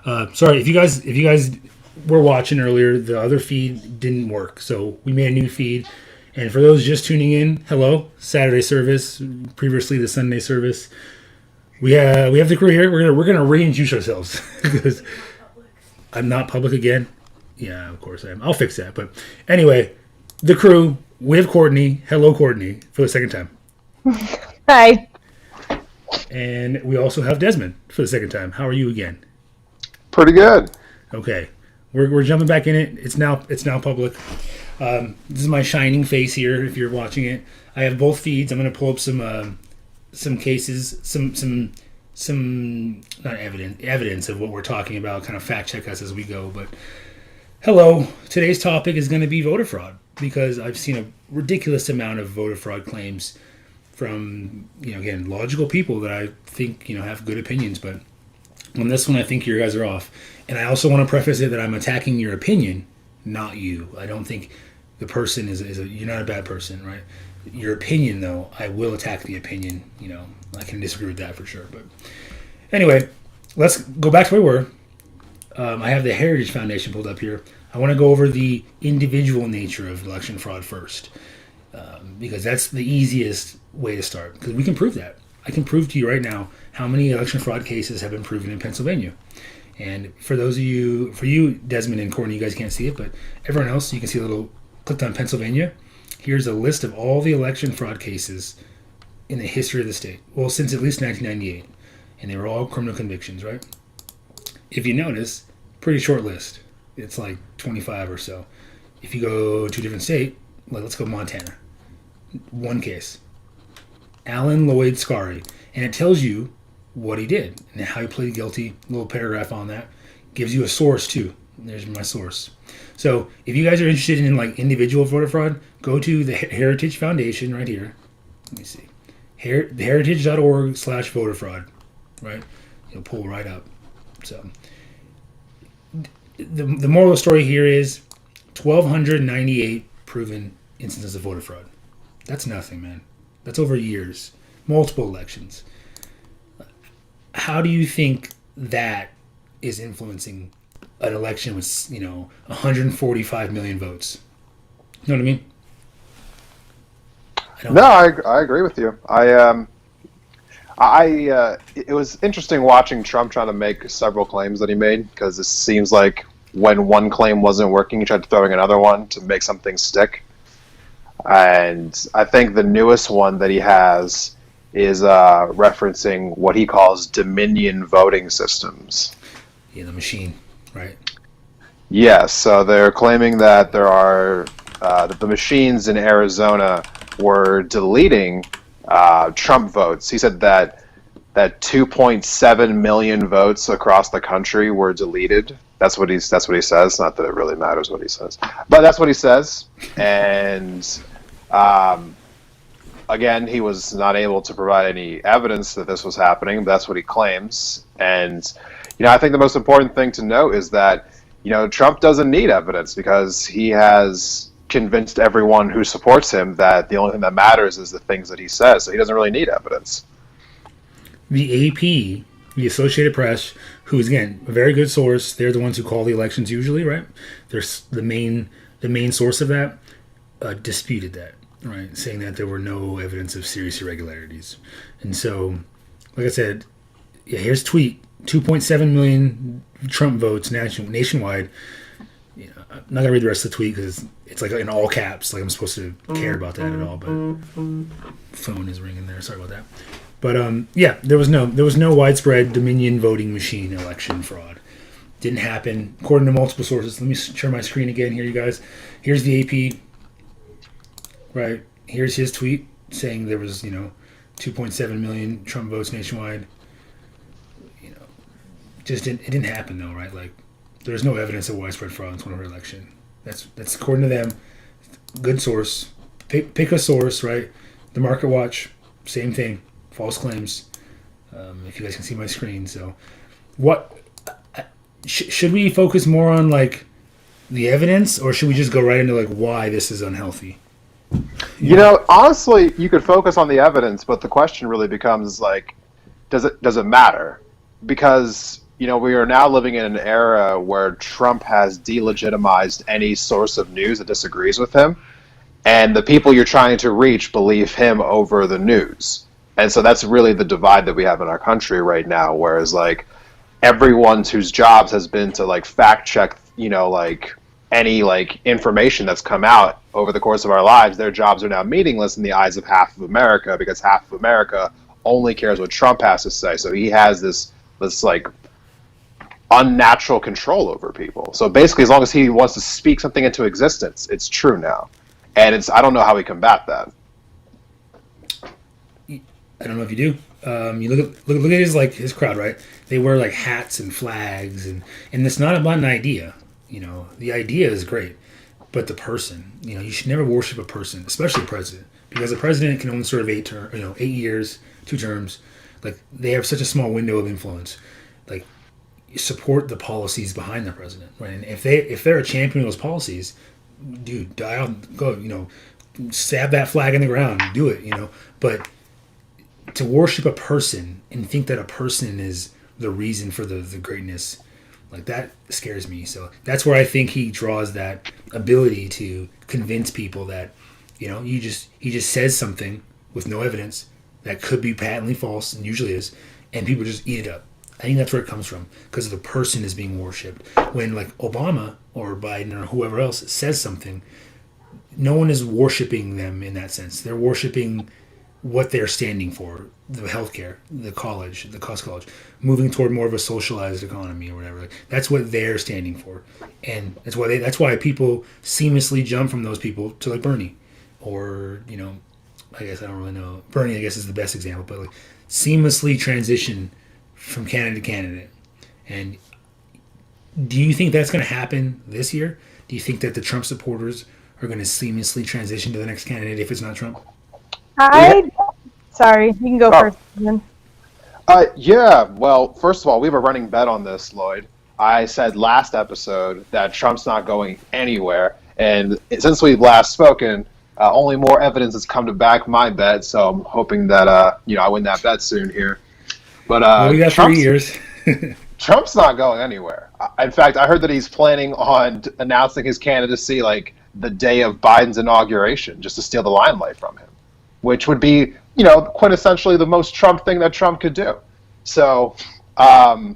Sorry if you guys were watching earlier, the other feed didn't work, so we made a new feed. And for those just tuning in, hello, Saturday service, previously the Sunday service. We have the crew here. We're gonna reintroduce ourselves because I'm not public again. Yeah, of course I am. I'll fix that. But anyway, the crew. We have Courtney. Hello, Courtney, for the second time. Hi. And we also have Desmond for the second time. How are you again? Pretty good. Okay, we're jumping back in it. It's now public. This is my shining face here. If you're watching it, I have both feeds. I'm gonna pull up some cases, some not evidence of what we're talking about. Kind of fact check us as we go. But hello, today's topic is going to be voter fraud because I've seen a ridiculous amount of voter fraud claims from again logical people that I think have good opinions, but on this one I think you guys are off. And I also want to preface it that I'm attacking your opinion, not you. I don't think the person you're not a bad person, right? Your opinion, though, I will attack the opinion. I can disagree with that for sure. But anyway, let's go back to where we were. I have the Heritage Foundation pulled up here. I want to go over the individual nature of election fraud first, because that's the easiest way to start. Because we can prove that. I can prove to you right now how many election fraud cases have been proven in Pennsylvania. And for you, Desmond and Courtney, you guys can't see it, but everyone else, you can see a little clicked on Pennsylvania. Here's a list of all the election fraud cases in the history of the state. Well, since at least 1998. And they were all criminal convictions, right? If you notice, pretty short list. It's like 25 or so. If you go to a different state, let's go Montana. One case. Alan Lloyd Scarry. And it tells you what he did and how he pleaded guilty. A little paragraph on that. Gives you a source, too. There's my source. So if you guys are interested in individual voter fraud, go to the Heritage Foundation right here. Let me see. Heritage.org/voter fraud. Right? It'll pull right up. So the moral of the story here is 1,298 proven instances of voter fraud. That's nothing, man. That's over years. Multiple elections. How do you think that is influencing an election with 145 million votes? You know what I mean? I agree with you. It was interesting watching Trump trying to make several claims that he made, because it seems like when one claim wasn't working, he tried throwing another one to make something stick. And I think the newest one that he has is referencing what he calls Dominion voting systems. Yeah, the machine, right? Yes, so they're claiming that that the machines in Arizona were deleting Trump votes. He said that 2.7 million votes across the country were deleted. That's what he says. Not that it really matters what he says, but that's what he says. And again, he was not able to provide any evidence that this was happening, but that's what he claims. And I think the most important thing to note is that Trump doesn't need evidence, because he has convinced everyone who supports him that the only thing that matters is the things that he says. So he doesn't really need evidence. The AP, the Associated Press, who is again a very good source, they're the ones who call the elections usually, right? They're the main source of that. Disputed that, right? Saying that there were no evidence of serious irregularities. And so, like I said, here's tweet: 2.7 million Trump votes nationwide. I'm not gonna read the rest of the tweet because it's in all caps. I'm supposed to care about that at all, but phone is ringing there. Sorry about that. But there was no widespread Dominion voting machine election fraud. Didn't happen according to multiple sources. Let me share my screen again here, you guys. Here's the AP. Right, here's his tweet saying there was 2.7 million Trump votes nationwide. It didn't happen though, right? There's no evidence of widespread fraud in the 2020 election. That's according to them. Good source. Pick a source, right? The Market Watch, same thing. False claims. If you guys can see my screen, so what should we focus more on the evidence, or should we just go right into why this is unhealthy? Honestly, you could focus on the evidence, but the question really becomes does it matter? Because we are now living in an era where Trump has delegitimized any source of news that disagrees with him, and the people you're trying to reach believe him over the news. And so that's really the divide that we have in our country right now, whereas like everyone whose jobs has been to like fact check, like any like information that's come out over the course of our lives, their jobs are now meaningless in the eyes of half of America, because half of America only cares what Trump has to say. So he has this like unnatural control over people. So basically, as long as he wants to speak something into existence, it's true now. And I don't know how we combat that. I don't know if you do. You look at his crowd, right? They wear like hats and flags, and it's not about an idea. The idea is great, but the person, you should never worship a person, especially a president, because a president can only serve 8 years, 2 terms. Like, they have such a small window of influence. Like, support the policies behind the president, right? And if they're a champion of those policies, dude, go, stab that flag in the ground, do it, But to worship a person and think that a person is the reason for the greatness, like, that scares me. So that's where I think he draws that ability to convince people that, he just says something with no evidence that could be patently false, and usually is, and people just eat it up. I think that's where it comes from, because the person is being worshipped. When like Obama or Biden or whoever else says something, no one is worshiping them in that sense. They're worshiping what they're standing for: the healthcare, the college, the cost college, moving toward more of a socialized economy or whatever. Like, that's what they're standing for, and that's why people seamlessly jump from those people to like Bernie, or I guess I don't really know. Bernie, I guess, is the best example, but like seamlessly transition from candidate to candidate. And do you think that's going to happen this year? Do you think that the Trump supporters are going to seamlessly transition to the next candidate if it's not Trump? Sorry, you can go first. Then. Yeah, well, first of all, we have a running bet on this, Lloyd. I said last episode that Trump's not going anywhere, and since we've last spoken, only more evidence has come to back my bet, so I'm hoping that I win that bet soon here. But we got 3 years. Trump's not going anywhere. In fact, I heard that he's planning on announcing his candidacy like the day of Biden's inauguration, just to steal the limelight from him, which would be, quintessentially the most Trump thing that Trump could do. So, I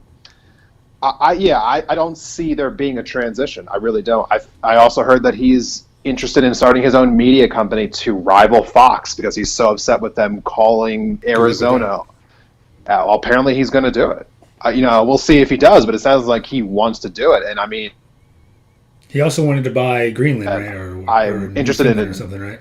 don't see there being a transition. I really don't. I also heard that he's interested in starting his own media company to rival Fox, because he's so upset with them calling Arizona. Apparently he's going to do it. We'll see if he does, but it sounds like he wants to do it. And I mean, he also wanted to buy Greenland, right? I'm interested in or something, right?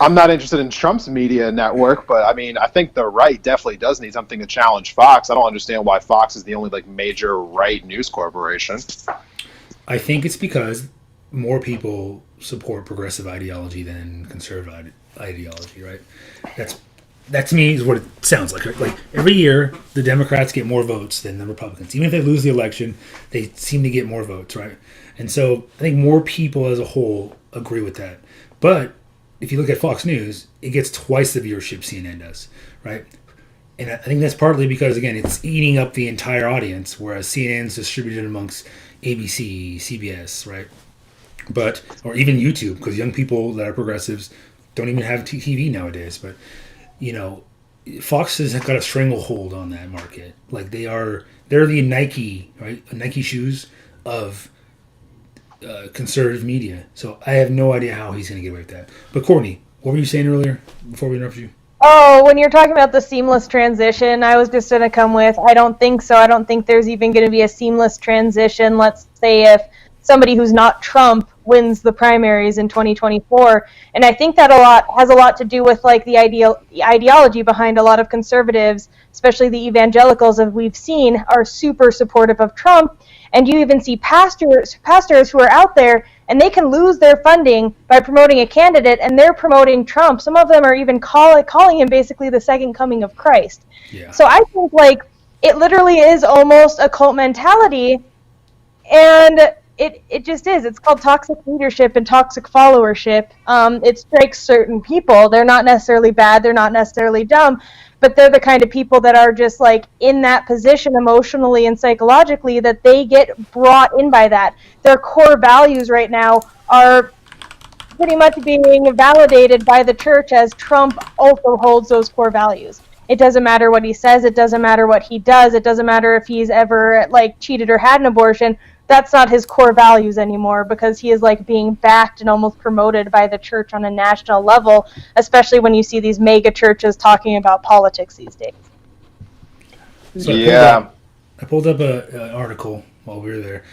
I'm not interested in Trump's media network, but I mean, I think the right definitely does need something to challenge Fox. I don't understand why Fox is the only like major right news corporation. I think it's because more people support progressive ideology than conservative ideology, right? That to me is what it sounds like. Right? Like, every year, the Democrats get more votes than the Republicans. Even if they lose the election, they seem to get more votes, right? And so I think more people as a whole agree with that. But if you look at Fox News, it gets twice the viewership CNN does, right? And I think that's partly because, again, it's eating up the entire audience, whereas CNN's distributed amongst ABC, CBS, right? Or even YouTube, because young people that are progressives don't even have TV nowadays. But, Fox has got a stranglehold on that market. Like, they're the Nike, right? Nike shoes of conservative media. So I have no idea how he's going to get away with that. But Courtney, what were you saying earlier before we interrupted you? Oh, when you're talking about the seamless transition, I was just going to come with, I don't think so. I don't think there's even going to be a seamless transition. Let's say if somebody who's not Trump wins the primaries in 2024. And I think that has a lot to do with like the ideology behind a lot of conservatives, especially the evangelicals, as we've seen, are super supportive of Trump. And you even see pastors who are out there, and they can lose their funding by promoting a candidate, and they're promoting Trump. Some of them are even calling him basically the second coming of Christ. Yeah. So I think like it literally is almost a cult mentality, and it just is. It's called toxic leadership and toxic followership. It strikes certain people. They're not necessarily bad. They're not necessarily dumb, but they're the kind of people that are just like in that position emotionally and psychologically that they get brought in by that. Their core values right now are pretty much being validated by the church as Trump also holds those core values. It doesn't matter what he says. It doesn't matter what he does. It doesn't matter if he's ever like cheated or had an abortion. That's not his core values anymore because he is like being backed and almost promoted by the church on a national level, especially when you see these mega churches talking about politics these days. So I pulled up an article while we were there.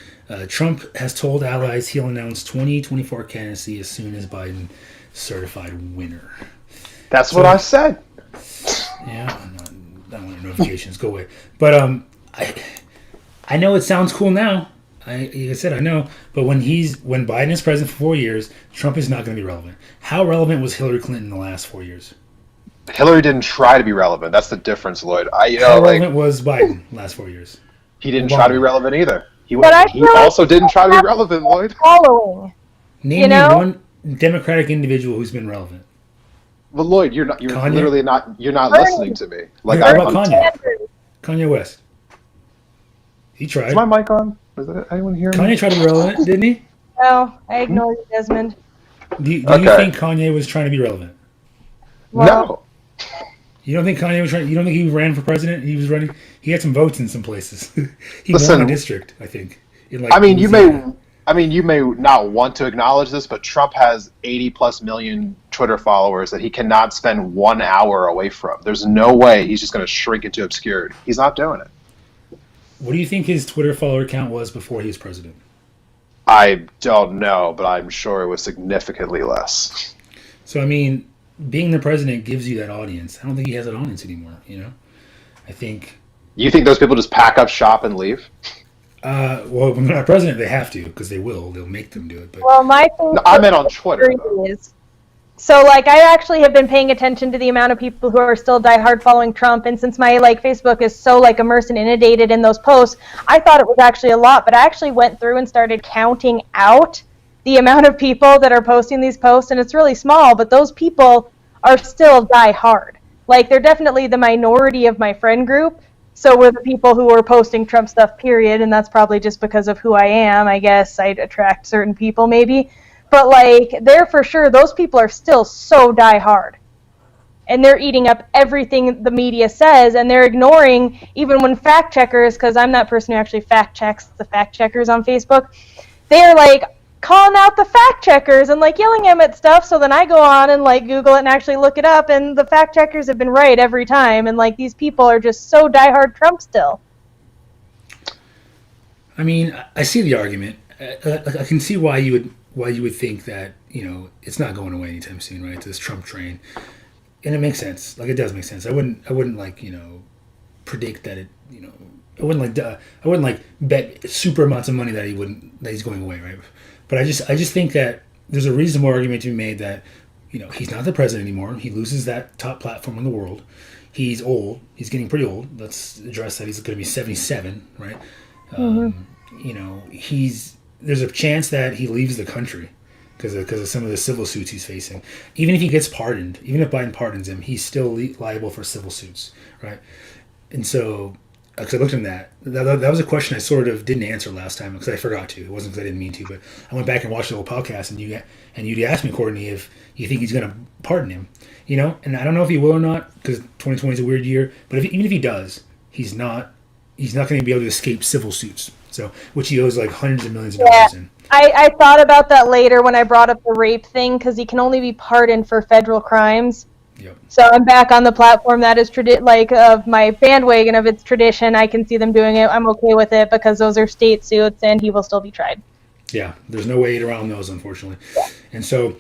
Trump has told allies he'll announce 2024 candidacy as soon as Biden certified winner. That's what I said. Yeah, I don't want notifications. Go away. But I know it sounds cool now. Like I said, I know. But when Biden is president for 4 years, Trump is not going to be relevant. How relevant was Hillary Clinton in the last 4 years? Hillary didn't try to be relevant. That's the difference, Lloyd. How relevant was Biden last 4 years? He didn't try to be relevant either. He I also didn't try to be relevant, Lloyd. Following. Name me one Democratic individual who's been relevant. Well, Lloyd, you're Kanye? literally not. You're not listening to me. Like How about Kanye? Kanye West. He tried. Is my mic on? Is that anyone hear me? Kanye tried to be relevant, didn't he? No, I ignored you, Desmond. Do you think Kanye was trying to be relevant? No. You don't think Kanye was trying? You don't think he ran for president? He was running. He had some votes in some places. He won a district, I think. You may not want to acknowledge this, but Trump has 80+ million Twitter followers that he cannot spend 1 hour away from. There's no way he's just going to shrink into obscurity. He's not doing it. What do you think his Twitter follower count was before he was president? I don't know, but I'm sure it was significantly less. So, I mean, being the president gives you that audience. I don't think he has an audience anymore, you know? I think... You think those people just pack up shop and leave? Well, when they're not president, they have to, because they will. They'll make them do it. But well, my thing I meant on Twitter. So, like, I actually have been paying attention to the amount of people who are still diehard following Trump, and since my, like, Facebook is so, like, immersed and inundated in those posts, I thought it was actually a lot, but I actually went through and started counting out the amount of people that are posting these posts, and it's really small, but those people are still diehard. Like, they're definitely the minority of my friend group, so we're the people who are posting Trump stuff, period, and that's probably just because of who I am. I guess I attract certain people, maybe. But, like, they're for sure, those people are still so diehard. And they're eating up everything the media says, and they're ignoring, even when fact checkers, because I'm that person who actually fact checks the fact checkers on Facebook, they're, like, calling out the fact checkers and, like, yelling at them at stuff, so then I go on and, like, Google it and actually look it up, and the fact checkers have been right every time, and, like, these people are just so diehard Trump still. I mean, I see the argument. I can see why you would think that, you know, it's not going away anytime soon, right? This Trump train, and it makes sense. Like, it does make sense. I wouldn't like, you know, predict that it, you know, I wouldn't like bet super amounts of money that he's going away, right? But I just think that there's a reasonable argument to be made that, you know, he's not the president anymore. He loses that top platform in the world. He's old. He's getting pretty old. Let's address that. He's going to be 77, right? You know, there's a chance that he leaves the country because of some of the civil suits he's facing. Even if he gets pardoned, even if Biden pardons him, he's still liable for civil suits, right? And so, because I looked at that was a question I sort of didn't answer last time because I forgot to. It wasn't because I didn't mean to, but I went back and watched the whole podcast, and you'd asked me, Courtney, if you think he's going to pardon him, you know? And I don't know if he will or not because 2020 is a weird year, but even if he does, he's not going to be able to escape civil suits. So, which he owes like hundreds of millions of dollars in. I thought about that later when I brought up the rape thing because he can only be pardoned for federal crimes. Yep. So I'm back on the platform that is of my bandwagon of its tradition. I can see them doing it. I'm okay with it because those are state suits and he will still be tried. Yeah, there's no way around those, unfortunately. Yeah. And so,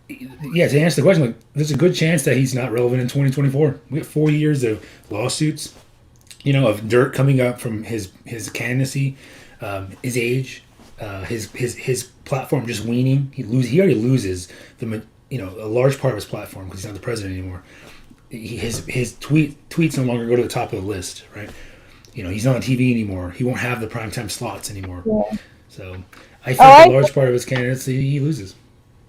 yeah, to answer the question, like, there's a good chance that he's not relevant in 2024. We have 4 years of lawsuits, you know, of dirt coming up from his candidacy, his age, his platform just weaning. He already loses a large part of his platform because he's not the president anymore. His tweets no longer go to the top of the list, right? You know, he's not on TV anymore. He won't have the primetime slots anymore. Yeah. So I think I a large part of his candidacy he loses.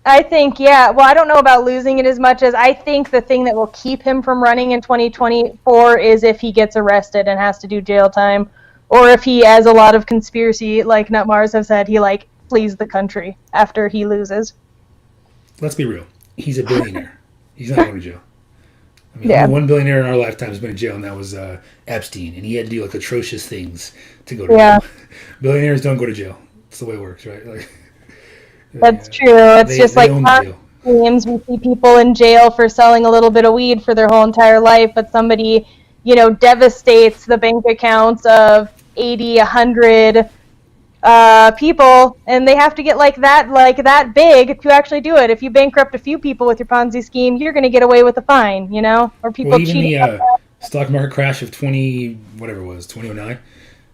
I think, yeah. Well, I don't know about losing it as much as I think the thing that will keep him from running in 2024 is if he gets arrested and has to do jail time, or if he, as a lot of conspiracy like Nutmars have said, he like flees the country after he loses. Let's be real. He's a billionaire. He's not going to jail. I mean, Yeah. only one billionaire in our lifetime has been in jail, and that was Epstein, and he had to do like atrocious things to go to Yeah. jail. Billionaires don't go to jail. That's the way it works, right? Like, That's true. It's just they like own the jail. claims we see people in jail for selling a little bit of weed for their whole entire life, but somebody, devastates the bank accounts of 80, 100 people, and they have to get like that big to actually do it. If you bankrupt a few people with your Ponzi scheme, you're going to get away with a fine, or people Well, even cheating. the stock market crash of 2009,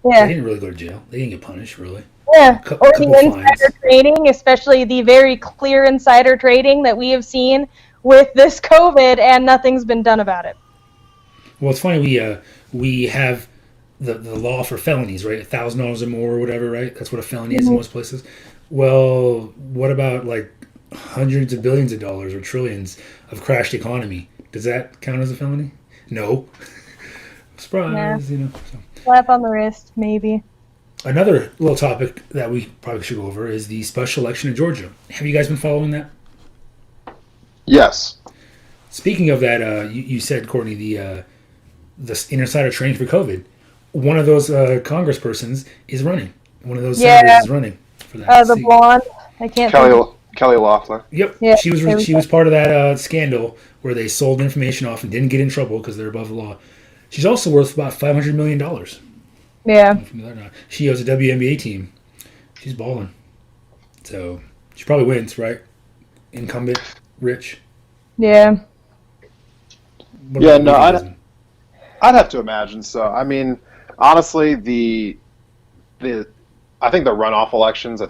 Yeah. they didn't really go to jail. They didn't get punished, really. Yeah, Cou- or couple the insider fines. trading, especially the very clear insider trading that we have seen with this COVID, and nothing's been done about it. Well, it's funny. We have the law for felonies, right? $1,000 or more, or whatever, right? That's what a felony is in most places. Well, what about like hundreds of billions of dollars or trillions of crashed economy? Does that count as a felony? No. Surprise, So. Slap on the wrist, maybe. Another little topic that we probably should go over is the special election in Georgia. Have you guys been following that? Yes. Speaking of that, you said, Courtney, the insider trading for COVID. One of those congresspersons is running. One of those senators is running for that The seat. blonde, I can't think. Kelly Loeffler. Yep, Yeah, she was part of that scandal where they sold information off and didn't get in trouble because they're above the law. She's also worth about $500 million. Yeah. She owns a WNBA team. She's balling. So she probably wins, right? Incumbent, rich. Yeah. What Yeah, about no, you guys? I'd have to imagine so. I mean, honestly, I think the runoff elections,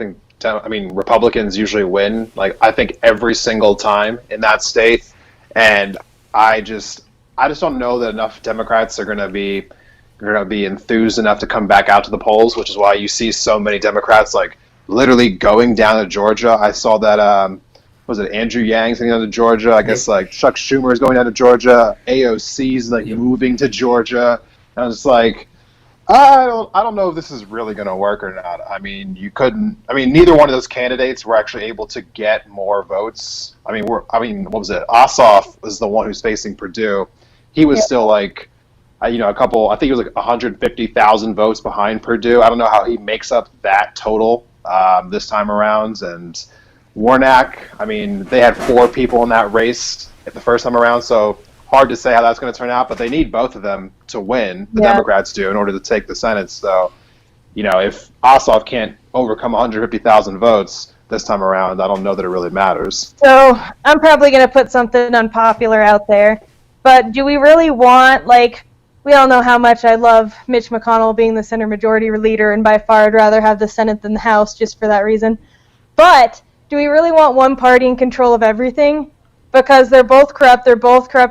Republicans usually win. Like, I think every single time in that state, and I just don't know that enough Democrats are going to be enthused enough to come back out to the polls, which is why you see so many Democrats like literally going down to Georgia. I saw that was it Andrew Yang's going down to Georgia? I guess like Chuck Schumer is going down to Georgia. AOC's like moving to Georgia. And I was just like, I don't know if this is really going to work or not. I mean, neither one of those candidates were actually able to get more votes. What was it? Ossoff was the one who's facing Purdue. He was still like, I think he was like 150,000 votes behind Purdue. I don't know how he makes up that total this time around. And Warnock, they had 4 people in that race at the first time around, so hard to say how that's going to turn out, but they need both of them to win, the Democrats do, in order to take the Senate. So, if Ossoff can't overcome 150,000 votes this time around, I don't know that it really matters. So I'm probably going to put something unpopular out there, but do we really want, we all know how much I love Mitch McConnell being the Senate Majority Leader, and by far I'd rather have the Senate than the House just for that reason. But do we really want one party in control of everything? Because they're both corrupt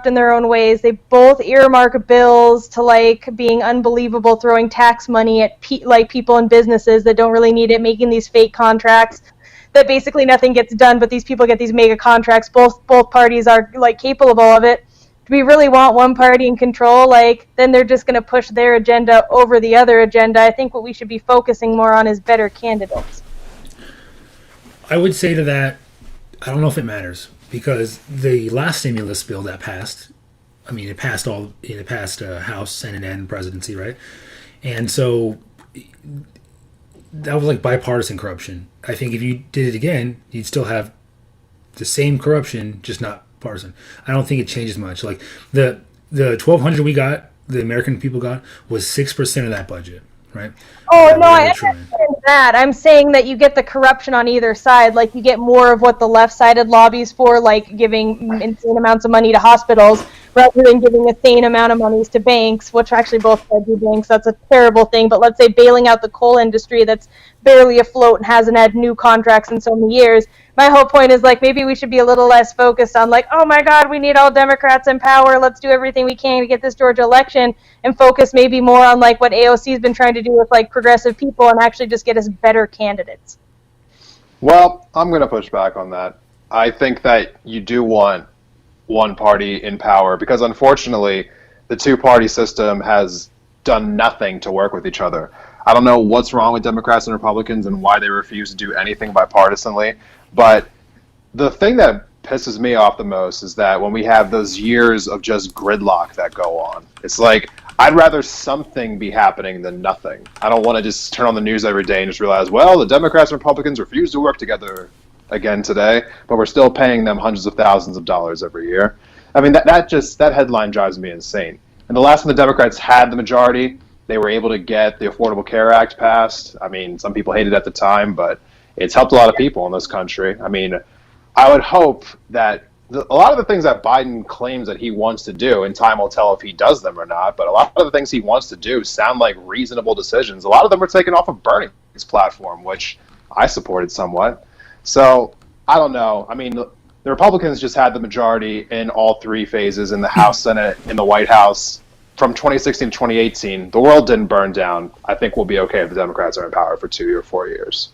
in their own ways. They both earmark bills to being unbelievable, throwing tax money at people and businesses that don't really need it, making these fake contracts that basically nothing gets done, but these people get these mega contracts. Both parties are capable of it. Do we really want one party in control? Then they're just going to push their agenda over the other agenda. I think what we should be focusing more on is better candidates. I would say to that, I don't know if it matters, because the last stimulus bill that passed, it passed House, Senate, and presidency, right? And so that was bipartisan corruption. I think if you did it again, you'd still have the same corruption, just not partisan. I don't think it changes much. The $1,200 we got, the American people got, was 6% of that budget, right? Oh, no, I understand that. I'm saying that you get the corruption on either side. You get more of what the left-sided lobbies for, giving insane amounts of money to hospitals rather than giving a sane amount of monies to banks, which actually both sides do banks. That's a terrible thing. But let's say bailing out the coal industry that's barely afloat and hasn't had new contracts in so many years, my whole point is like maybe we should be a little less focused on like, oh my God, we need all Democrats in power. Let's do everything we can to get this Georgia election, and focus maybe more on like what AOC has been trying to do with like progressive people and actually just get us better candidates. Well, I'm going to push back on that. I think that you do want one party in power because unfortunately the two-party system has done nothing to work with each other. I don't know what's wrong with Democrats and Republicans and why they refuse to do anything bipartisanly, but the thing that pisses me off the most is that when we have those years of just gridlock that go on, it's like I'd rather something be happening than nothing. I don't want to just turn on the news every day and just realize, well, the Democrats and Republicans refuse to work together again today, but we're still paying them hundreds of thousands of dollars every year. I mean, that headline drives me insane. And the last time the Democrats had the majority, they were able to get the Affordable Care Act passed. I mean, some people hated it at the time, but it's helped a lot of people in this country. I mean, I would hope that a lot of the things that Biden claims that he wants to do, and time will tell if he does them or not, but a lot of the things he wants to do sound like reasonable decisions. A lot of them were taken off of Bernie's platform, which I supported somewhat. So, I don't know. I mean, the Republicans just had the majority in all three phases in the House, Senate, in the White House from 2016 to 2018. The world didn't burn down. I think we'll be okay if the Democrats are in power for 2 or 4 years.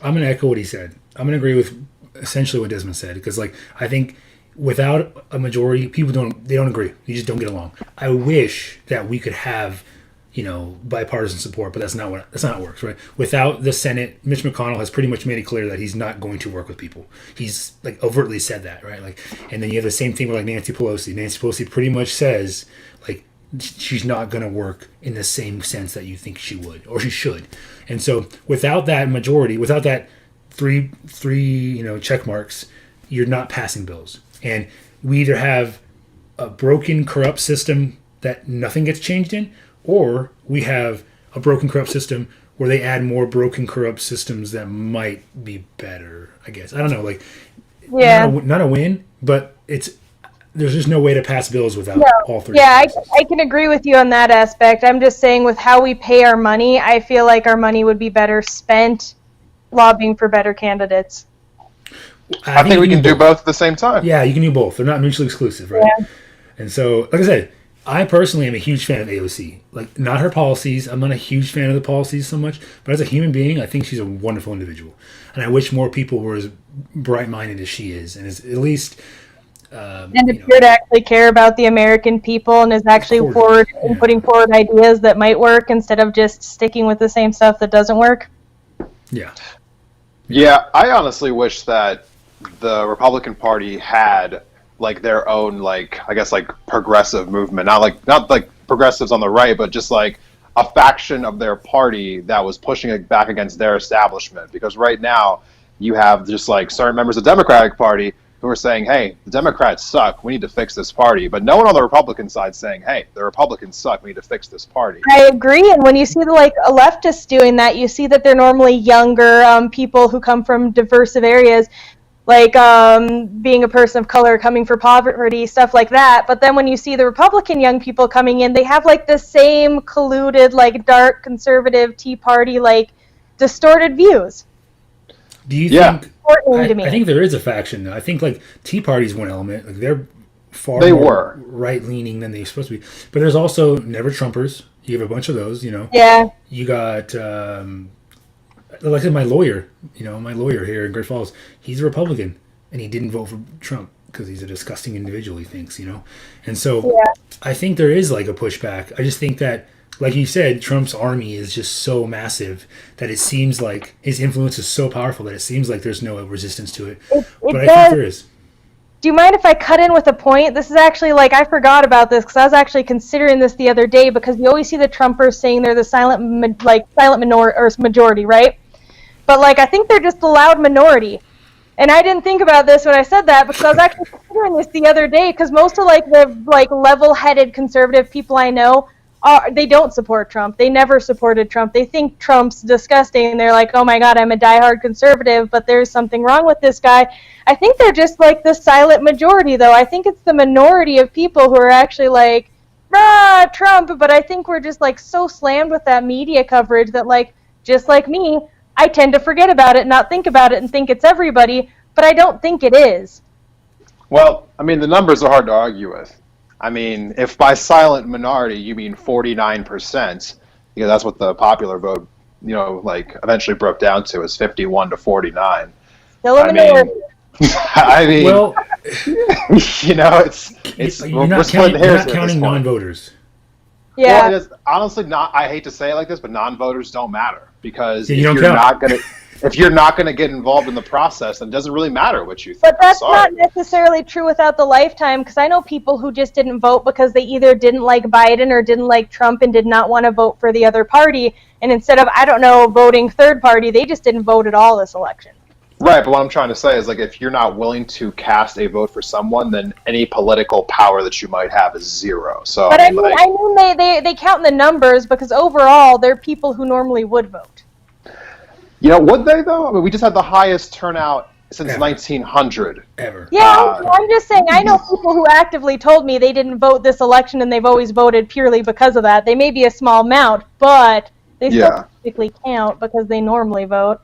I'm going to echo what he said. I'm going to agree with essentially what Desmond said because, like, I think without a majority, people don't agree. You just don't get along. I wish that we could have, bipartisan support, but that's not how it works, right? Without the Senate, Mitch McConnell has pretty much made it clear that he's not going to work with people. He's like overtly said that, right? Like, and then you have the same thing with like Nancy Pelosi. Nancy Pelosi pretty much says like she's not going to work in the same sense that you think she would or she should. And so without that majority, without that three check marks, you're not passing bills. And we either have a broken, corrupt system that nothing gets changed in, or we have a broken, corrupt system where they add more broken, corrupt systems that might be better, I guess. I don't know, like, yeah, not a win, but there's just no way to pass bills without all three. Yeah, I can agree with you on that aspect. I'm just saying with how we pay our money, I feel like our money would be better spent lobbying for better candidates. I think we can do both at the same time. Yeah, you can do both. They're not mutually exclusive, right? Yeah. And so, like I said, I personally am a huge fan of AOC. Like, not her policies. I'm not a huge fan of the policies so much. But as a human being, I think she's a wonderful individual. And I wish more people were as bright-minded as she is. And is at least... and appear to actually care about the American people and is actually putting forward ideas that might work instead of just sticking with the same stuff that doesn't work. Yeah. Yeah, I honestly wish that the Republican Party had like their own, like, I guess, like progressive movement, not like progressives on the right, but just like a faction of their party that was pushing it back against their establishment. Because right now you have just like certain members of the Democratic Party who are saying, hey, the Democrats suck, we need to fix this party. But no one on the Republican side saying, hey, the Republicans suck, we need to fix this party. I agree, and when you see a leftist doing that, you see that they're normally younger people who come from diverse areas, like being a person of color, coming for poverty, stuff like that. But then when you see the Republican young people coming in, they have like the same colluded, like dark conservative Tea Party, like distorted views. Do you think? I think there is a faction. I think like Tea Party's one element. Like they're far more right leaning than they're supposed to be. But there's also Never Trumpers. You have a bunch of those. Yeah. You got like I said, my lawyer here in Great Falls. He's a Republican, and he didn't vote for Trump because he's a disgusting individual. He thinks, and so I think there is like a pushback. I just think that, like you said, Trump's army is just so massive that it seems like his influence is so powerful that it seems like there's no resistance to it. But I think there is. Do you mind if I cut in with a point? This is actually, like, I forgot about this because I was actually considering this the other day because we always see the Trumpers saying they're the silent minority or majority, right? But, like, I think they're just the loud minority. And I didn't think about this when I said that because I was actually considering this the other day because most of, like, the, like, level-headed conservative people I know, they don't support Trump. They never supported Trump. They think Trump's disgusting. They're like, oh my God, I'm a diehard conservative, but there's something wrong with this guy. I think they're just like the silent majority, though. I think it's the minority of people who are actually like, Trump. But I think we're just like so slammed with that media coverage that, like, just like me, I tend to forget about it, not think about it, and think it's everybody. but I don't think it is. Well, I mean, the numbers are hard to argue with. I mean, if by silent minority you mean 49%, because that's what the popular vote, like eventually broke down to, is 51 to 49. Still a minority. I mean, Well, it's you're not counting non-voters. Yeah. Well, it is honestly not. I hate to say it like this, but non-voters don't matter because Yeah, if you're not gonna get involved in the process, then it doesn't really matter what you think. But that's not necessarily true without the lifetime, because I know people who just didn't vote because they either didn't like Biden or didn't like Trump and did not want to vote for the other party. And instead of, voting third party, they just didn't vote at all this election. Right, but what I'm trying to say is, like, if you're not willing to cast a vote for someone, then any political power that you might have is zero. So, but I mean they count the numbers because overall they're people who normally would vote. Would they though? I mean, we just had the highest turnout since 1900 ever. Yeah, I'm just saying. I know people who actively told me they didn't vote this election, and they've always voted purely because of that. They may be a small amount, but they still typically count because they normally vote.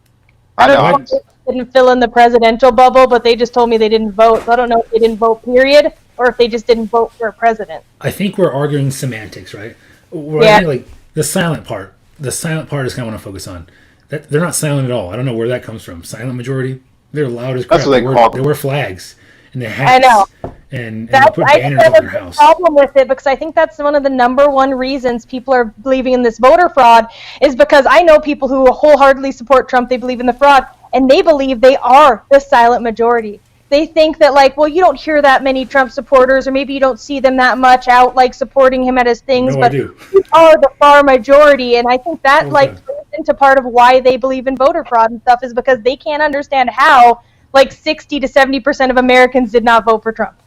I don't know if they didn't fill in the presidential bubble, but they just told me they didn't vote. So I don't know if they didn't vote, period, or if they just didn't vote for a president. I think we're arguing semantics, right? Like the silent part. The silent part is kind of what I want to focus on. That they're not silent at all. I don't know where that comes from. Silent majority. They're loud as crap. That's what they wear flags and they hats. I know. And they put banners over their house. Problem with it, because I think that's one of the number one reasons people are believing in this voter fraud, is because I know people who wholeheartedly support Trump. They believe in the fraud, and they believe they are the silent majority. They think that, you don't hear that many Trump supporters, or maybe you don't see them that much out, supporting him at his things, but you are the far majority, and I think that, plays into part of why they believe in voter fraud and stuff, is because they can't understand how, 60 to 70% of Americans did not vote for Trump.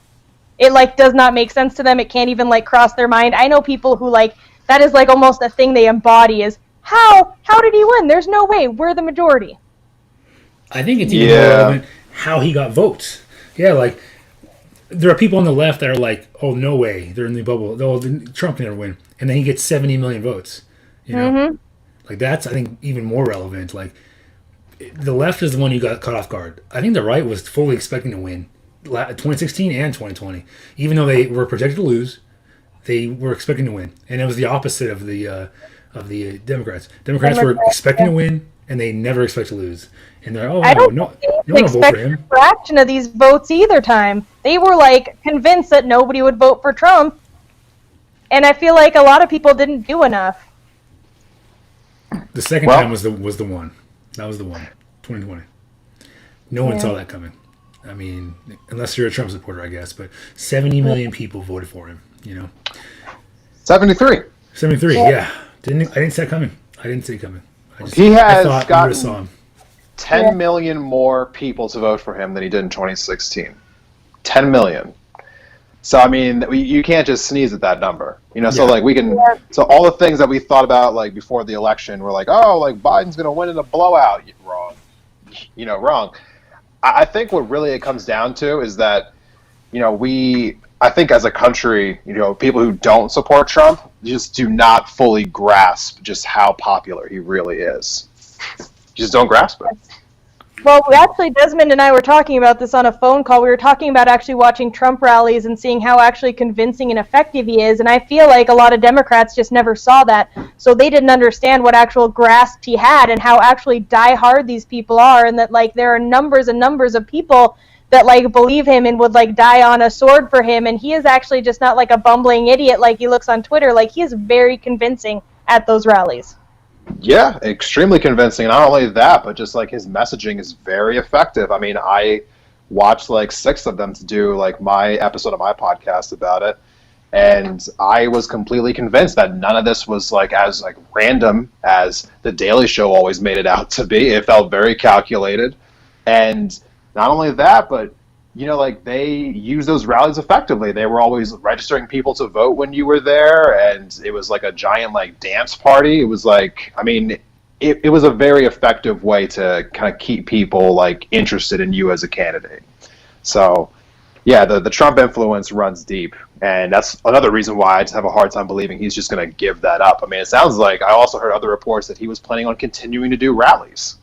It, does not make sense to them. It can't even, cross their mind. I know people who, that is, almost a thing they embody is, how did he win? There's no way. We're the majority. I think it's even more relevant how he got votes. Yeah, there are people on the left that are like, oh, no way. They're in the bubble. Trump can never win. And then he gets 70 million votes. Mm-hmm. That's, I think, even more relevant. The left is the one who got caught off guard. I think the right was fully expecting to win 2016 and 2020. Even though they were projected to lose, they were expecting to win. And it was the opposite of the Democrats. Democrats were expecting to win, and they never expect to lose. And they're no one will vote for him. A fraction of these votes either time. They were convinced that nobody would vote for Trump, and I feel like a lot of people didn't do enough. The second time was the one. That was the one. 2020. No one saw that coming. I mean, unless you're a Trump supporter, I guess. But 70 million people voted for him. 73. 73. Yeah. I didn't see it coming. He has gotten 10 million more people to vote for him than he did in 2016. 10 million. So, I mean, you can't just sneeze at that number. So, we can... So, all the things that we thought about, before the election were Biden's going to win in a blowout. Wrong. Wrong. I think what really it comes down to is that, I think as a country, people who don't support Trump just do not fully grasp just how popular he really is. Just don't grasp it. Well, Desmond and I were talking about this on a phone call. We were talking about actually watching Trump rallies and seeing how actually convincing and effective he is. And I feel like a lot of Democrats just never saw that. So they didn't understand what actual grasp he had and how actually diehard these people are. And that, there are numbers and numbers of people that, believe him and would, die on a sword for him. And he is actually just not, a bumbling idiot like he looks on Twitter. He is very convincing at those rallies. Yeah, extremely convincing. Not only that, but just his messaging is very effective. I mean, I watched 6 of them to do my episode of my podcast about it, and I was completely convinced that none of this was as random as the Daily Show always made it out to be. It felt very calculated, and not only that, but they used those rallies effectively. They were always registering people to vote when you were there, and it was a giant dance party. It was it was a very effective way to kind of keep people interested in you as a candidate. So, yeah, the Trump influence runs deep, and that's another reason why I just have a hard time believing he's just going to give that up. I mean, it sounds like I also heard other reports that he was planning on continuing to do rallies.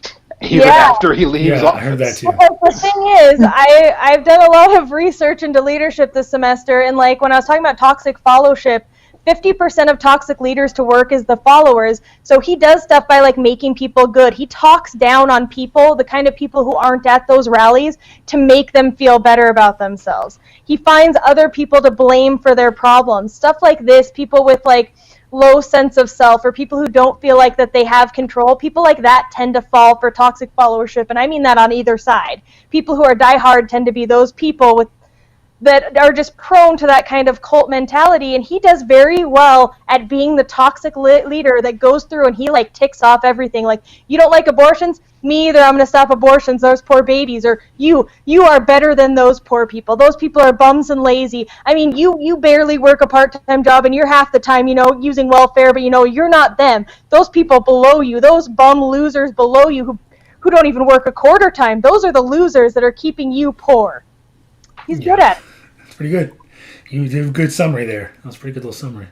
even Yeah. after he leaves Yeah, office. I heard that too. Well, the thing is, I've done a lot of research into leadership this semester, and like when I was talking about toxic followership, 50% of toxic leaders to work is the followers. So he does stuff by like making people good. He talks down on people, the kind of people who aren't at those rallies, to make them feel better about themselves. He finds other people to blame for their problems. Stuff like this, people with like low sense of self or people who don't feel like that they have control, people like that tend to fall for toxic followership, and I mean that on either side. People who are diehard tend to be those people with that are just prone to that kind of cult mentality, and he does very well at being the toxic leader that goes through and he like ticks off everything. Like, you don't like abortions? Me either. I'm going to stop abortions. Those poor babies. Or you are better than those poor people. Those people are bums and lazy. I mean, you barely work a part-time job and you're half the time, using welfare, but you're not them. Those people below you, those bum losers below you who don't even work a quarter time, those are the losers that are keeping you poor. He's good at it. That's pretty good. You did a good summary there. That was a pretty good little summary.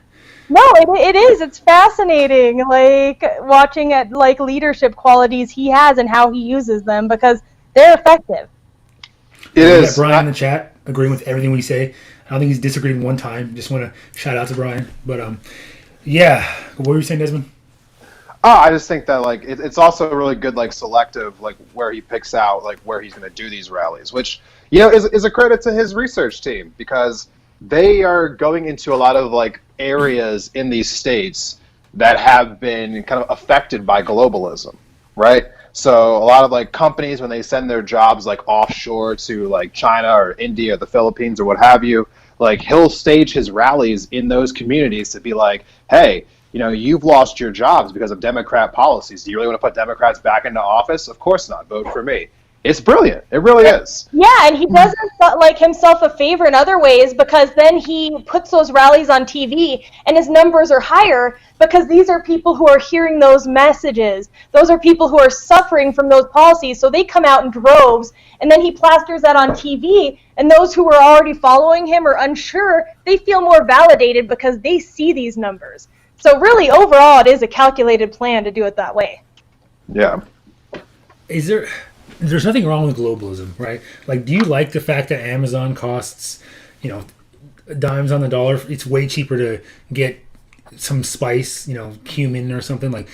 No, it is. It's fascinating, like watching at like leadership qualities he has and how he uses them because they're effective. It is. Brian in the chat agreeing with everything we say. I don't think he's disagreed one time. Just want to shout out to Brian. But yeah, what were you saying, Desmond? I just think that like it's also really good, like selective, like where he picks out like where he's going to do these rallies, which is a credit to his research team because they are going into a lot of like areas in these states that have been kind of affected by globalism, right? So a lot of like companies, when they send their jobs like offshore to like China or India or the Philippines or what have you, like he'll stage his rallies in those communities to be like, hey, you've lost your jobs because of Democrat policies. Do you really want to put Democrats back into office? Of course not. Vote for me. It's brilliant. It really is. Yeah, and he does like himself a favor in other ways because then he puts those rallies on TV and his numbers are higher because these are people who are hearing those messages. Those are people who are suffering from those policies, so they come out in droves, and then he plasters that on TV, and those who are already following him or unsure, they feel more validated because they see these numbers. So really, overall, it is a calculated plan to do it that way. Yeah. There's nothing wrong with globalism, right? Like, do you like the fact that Amazon costs, dimes on the dollar? It's way cheaper to get some spice, cumin or something. Like,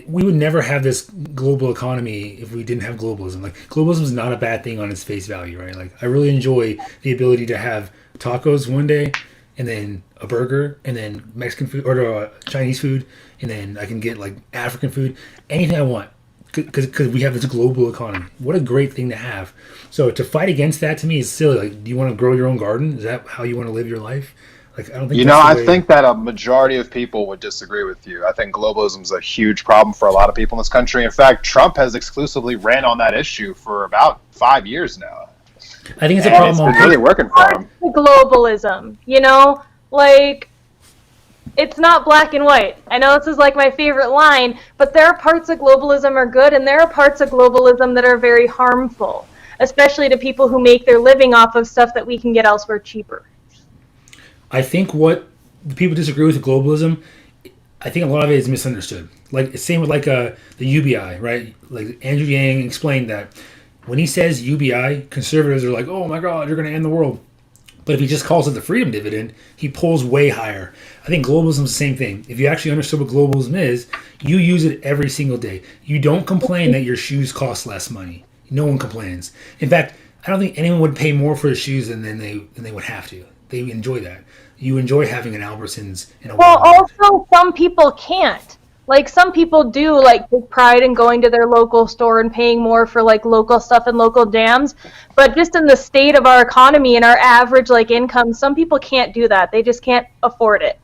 we would never have this global economy if we didn't have globalism. Like, globalism is not a bad thing on its face value, right? Like, I really enjoy the ability to have tacos one day and then a burger and then Mexican food or Chinese food, and then I can get like African food, anything I want. Because we have this global economy. What a great thing to have. So to fight against that to me is silly. Like, do you want to grow your own garden? Is that how you want to live your life? Like, I don't think. I think that a majority of people would disagree with you. I think globalism is a huge problem for a lot of people in this country. In fact, Trump has exclusively ran on that issue for about 5 years now. I think it's a problem. It's really working for him. Globalism, like. It's not black and white. I know this is like my favorite line, but there are parts of globalism are good and there are parts of globalism that are very harmful, especially to people who make their living off of stuff that we can get elsewhere cheaper. I think what people disagree with globalism, I think a lot of it is misunderstood. Like, same with like the UBI, right? Like Andrew Yang explained that when he says UBI, conservatives are like, oh my God, you're going to end the world. But if he just calls it the freedom dividend, he pulls way higher. I think globalism is the same thing. If you actually understood what globalism is, you use it every single day. You don't complain that your shoes cost less money. No one complains. In fact, I don't think anyone would pay more for the shoes than they would have to. They enjoy that. You enjoy having an Albertsons and a Well, Walmart. also some people can't. Like, some people do like take pride in going to their local store and paying more for like local stuff and local jams. But just in the state of our economy and our average like income, some people can't do that. They just can't afford it.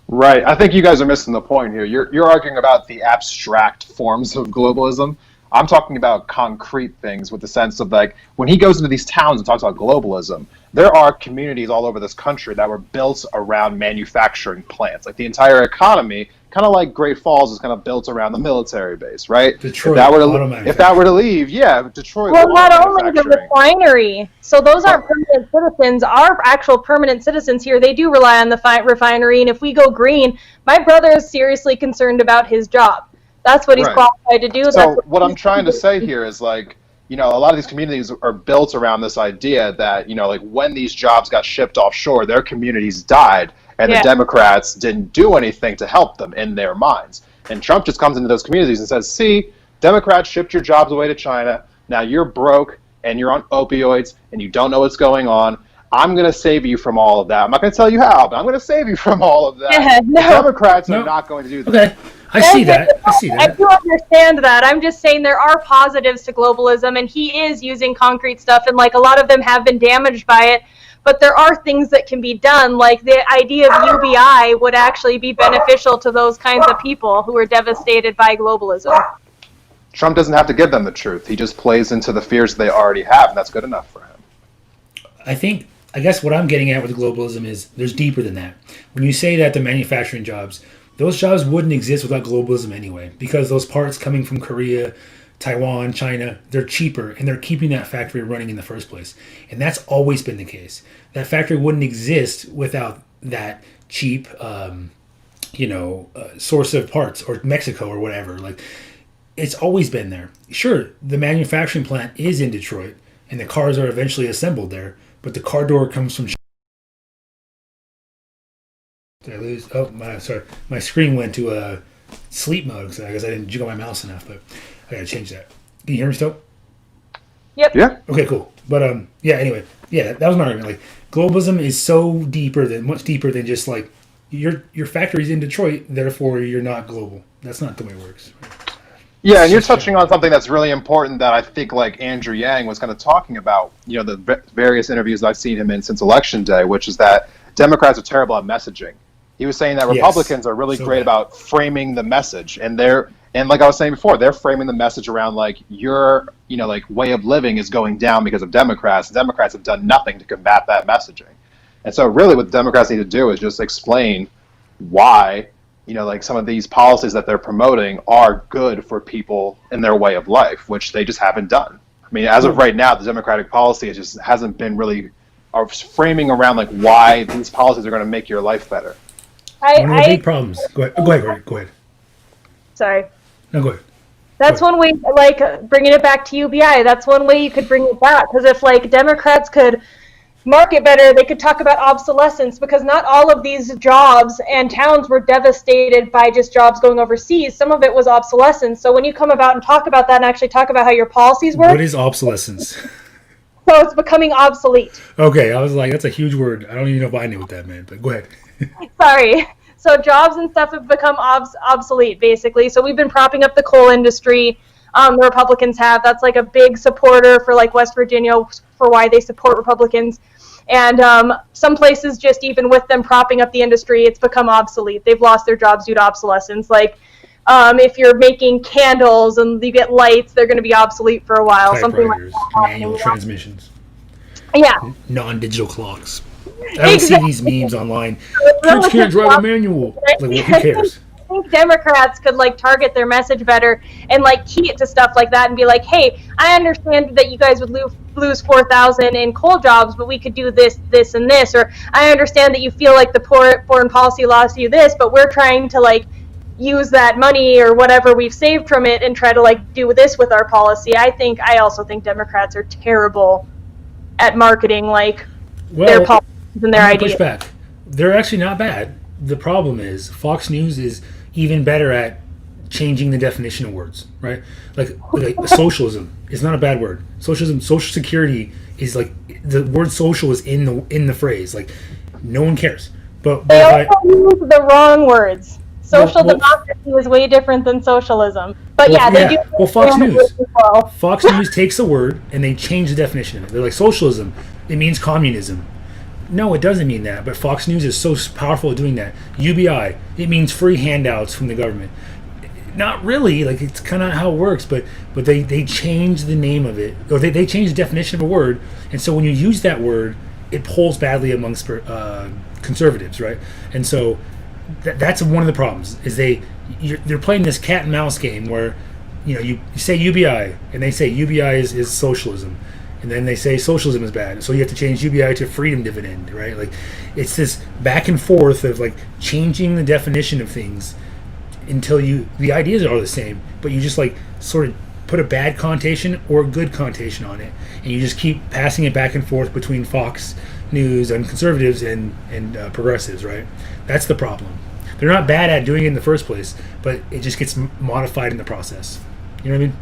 Right. I think you guys are missing the point here. You're arguing about the abstract forms of globalism. I'm talking about concrete things with the sense of like when he goes into these towns and talks about globalism, there are communities all over this country that were built around manufacturing plants. Like the entire economy, kind of like Great Falls, is kind of built around the military base, right? Detroit, if that were to leave, yeah, Detroit. Well, not only the refinery. So those aren't permanent citizens. Our actual permanent citizens here, they do rely on the refinery. And if we go green, my brother is seriously concerned about his job. That's what he's Right. qualified to do. That's So what I'm trying to say here is like, a lot of these communities are built around this idea that, like when these jobs got shipped offshore, their communities died and Yeah. the Democrats didn't do anything to help them in their minds. And Trump just comes into those communities and says, see, Democrats shipped your jobs away to China. Now you're broke and you're on opioids and you don't know what's going on. I'm going to save you from all of that. I'm not going to tell you how, but I'm going to save you from all of that. Yeah, no. The Democrats No. are not going to do that. Okay, I see that. I see I that. do understand that. I'm just saying there are positives to globalism, and he is using concrete stuff, and like a lot of them have been damaged by it. But there are things that can be done, like the idea of UBI would actually be beneficial to those kinds of people who are devastated by globalism. Trump doesn't have to give them the truth. He just plays into the fears they already have, and that's good enough for him. I guess what I'm getting at with globalism is there's deeper than that. When you say that the manufacturing jobs, those jobs wouldn't exist without globalism anyway, because those parts coming from Korea, Taiwan, China, they're cheaper and they're keeping that factory running in the first place. And that's always been the case. That factory wouldn't exist without that cheap, source of parts, or Mexico or whatever. Like, it's always been there. Sure, the manufacturing plant is in Detroit and the cars are eventually assembled there, but the car door comes from. Did I lose? Oh, my screen went to sleep mode because I guess I didn't jiggle my mouse enough, but I gotta change that. Can you hear me still? Yep. Yeah. Okay, cool. But anyway, that was my argument. Like, globalism is so much deeper than just like your factory's in Detroit, therefore you're not global. That's not the way it works. Yeah, and you're touching on something that's really important that I think like Andrew Yang was kind of talking about, the various interviews I've seen him in since Election Day, which is that Democrats are terrible at messaging. He was saying that Yes. Republicans are really So great bad. about framing the message, and like I was saying before, they're framing the message around like your, like way of living is going down because of Democrats. Democrats have done nothing to combat that messaging. And so really what the Democrats need to do is just explain why like some of these policies that they're promoting are good for people in their way of life, which they just haven't done. I mean, as of right now, the Democratic policy just hasn't been really framing around like why these policies are going to make your life better. One of the big problems. Go ahead. Sorry. No, go ahead. That's one way, like bringing it back to UBI. That's one way you could bring it back, because if like Democrats could market better, they could talk about obsolescence, because not all of these jobs and towns were devastated by just jobs going overseas. Some of it was obsolescence. So when you come about and talk about that and actually talk about how your policies work, What is obsolescence? so it's becoming obsolete. Okay, I was like, that's a huge word. I don't even know if I knew what that meant, but go ahead. Sorry. So jobs and stuff have become obsolete, basically. So we've been propping up the coal industry. The Republicans have. That's like a big supporter for like West Virginia for why they support Republicans. And some places, just even with them propping up the industry, it's become obsolete. They've lost their jobs due to obsolescence. Like if you're making candles and you get lights, they're going to be obsolete for a while. Something like Typewriters, that. manual transmissions, Yeah. non-digital clocks. I don't see these memes online. Kids can't drive a manual. Like, well, who cares? I think Democrats could like target their message better and like key it to stuff like that and be like, hey, I understand that you guys would lose 4,000 in coal jobs, but we could do this, this, and this. Or I understand that you feel like the foreign policy lost you this, but we're trying to like use that money or whatever we've saved from it and try to like do this with our policy. I also think Democrats are terrible at marketing like their policies and their I'm gonna ideas. push back. They're actually not bad. The problem is Fox News is even better at changing the definition of words, right? Like socialism is not a bad word. Socialism, social security is like the word social is in the phrase. Like no one cares. But They if also use the wrong words. Social Well, democracy is way different than socialism. But yeah, they do. Well, Fox wrong News. words as well. Fox News takes a word and they change the definition of it. They're like socialism. It means communism. No, it doesn't mean that. But Fox News is so powerful at doing that. UBI, it means free handouts from the government. Not really. Like it's kind of how it works. But they change the name of it, or they change the definition of a word. And so when you use that word, it polls badly amongst conservatives, right? And so that's one of the problems. Is they're playing this cat and mouse game where you say UBI and they say UBI is socialism. And then they say socialism is bad, so you have to change UBI to freedom dividend, right? Like, it's this back and forth of like changing the definition of things until the ideas are all the same, but you just like sort of put a bad connotation or a good connotation on it, and you just keep passing it back and forth between Fox News and conservatives and progressives, right? That's the problem. They're not bad at doing it in the first place, but it just gets modified in the process. You know what I mean?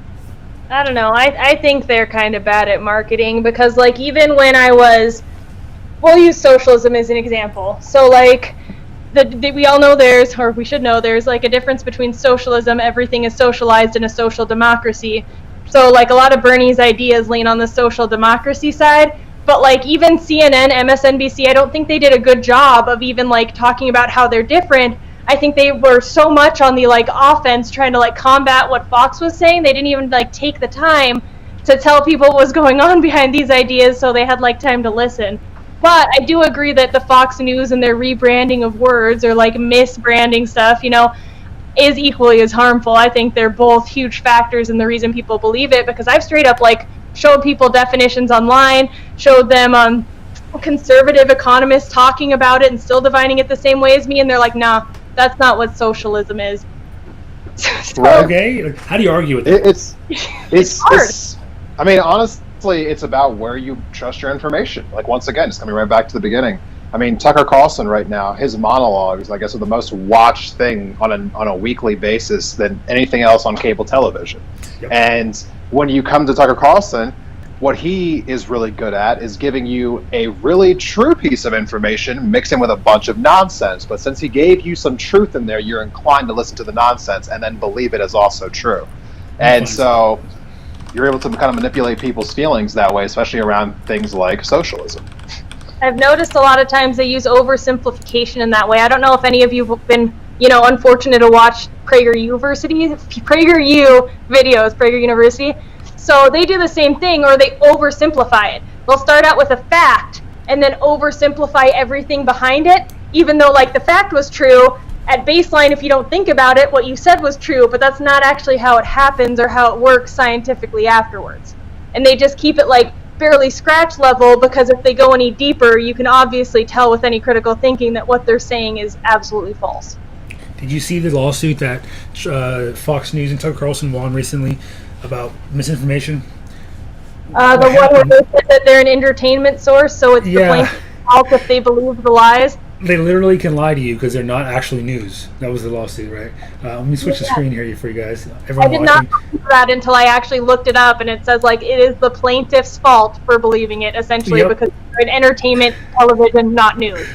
I don't know. I think they're kind of bad at marketing because, like, even when we'll use socialism as an example. So, like, we all know we should know there's, like, a difference between socialism, everything is socialized, and a social democracy. So, like, a lot of Bernie's ideas lean on the social democracy side. But, like, even CNN, MSNBC, I don't think they did a good job of even, like, talking about how they're different. I think they were so much on the, like, offense trying to, like, combat what Fox was saying. They didn't even, like, take the time to tell people what was going on behind these ideas so they had, like, time to listen. But I do agree that the Fox News and their rebranding of words or, like, misbranding stuff, you know, is equally as harmful. I think they're both huge factors in the reason people believe it, because I've straight up, like, showed people definitions online, showed them conservative economists talking about it and still defining it the same way as me, and they're like, nah, that's not what socialism is. So, Okay, how do you argue with that? It's hard. I mean, honestly, it's about where you trust your information. Like, once again, it's coming right back to the beginning. I mean, Tucker Carlson right now, his monologues, I guess, are the most watched thing on a weekly basis than anything else on cable television. Yep. And when you come to Tucker Carlson, what he is really good at is giving you a really true piece of information mixed in with a bunch of nonsense. But since he gave you some truth in there, you're inclined to listen to the nonsense and then believe it is also true. And so you're able to kind of manipulate people's feelings that way, especially around things like socialism. I've noticed a lot of times they use oversimplification in that way. I don't know if any of you have been, you know, unfortunate to watch PragerU videos, Prager University. So they do the same thing, or they oversimplify it. They'll start out with a fact and then oversimplify everything behind it, even though, like, the fact was true. At baseline, if you don't think about it, what you said was true, but that's not actually how it happens or how it works scientifically afterwards. And they just keep it, like, barely scratch level, because if they go any deeper, you can obviously tell with any critical thinking that what they're saying is absolutely false. Did you see the lawsuit that Fox News and Tucker Carlson won recently about misinformation? The one where they said that they're an entertainment source, so it's the plaintiff's fault if they believe the lies. They literally can lie to you because they're not actually news. That was the lawsuit, right? Let me switch the screen here for you guys. Everyone I did not believe that until I actually looked it up, and it says, like, it is the plaintiff's fault for believing it, essentially, because they're an entertainment television, not news.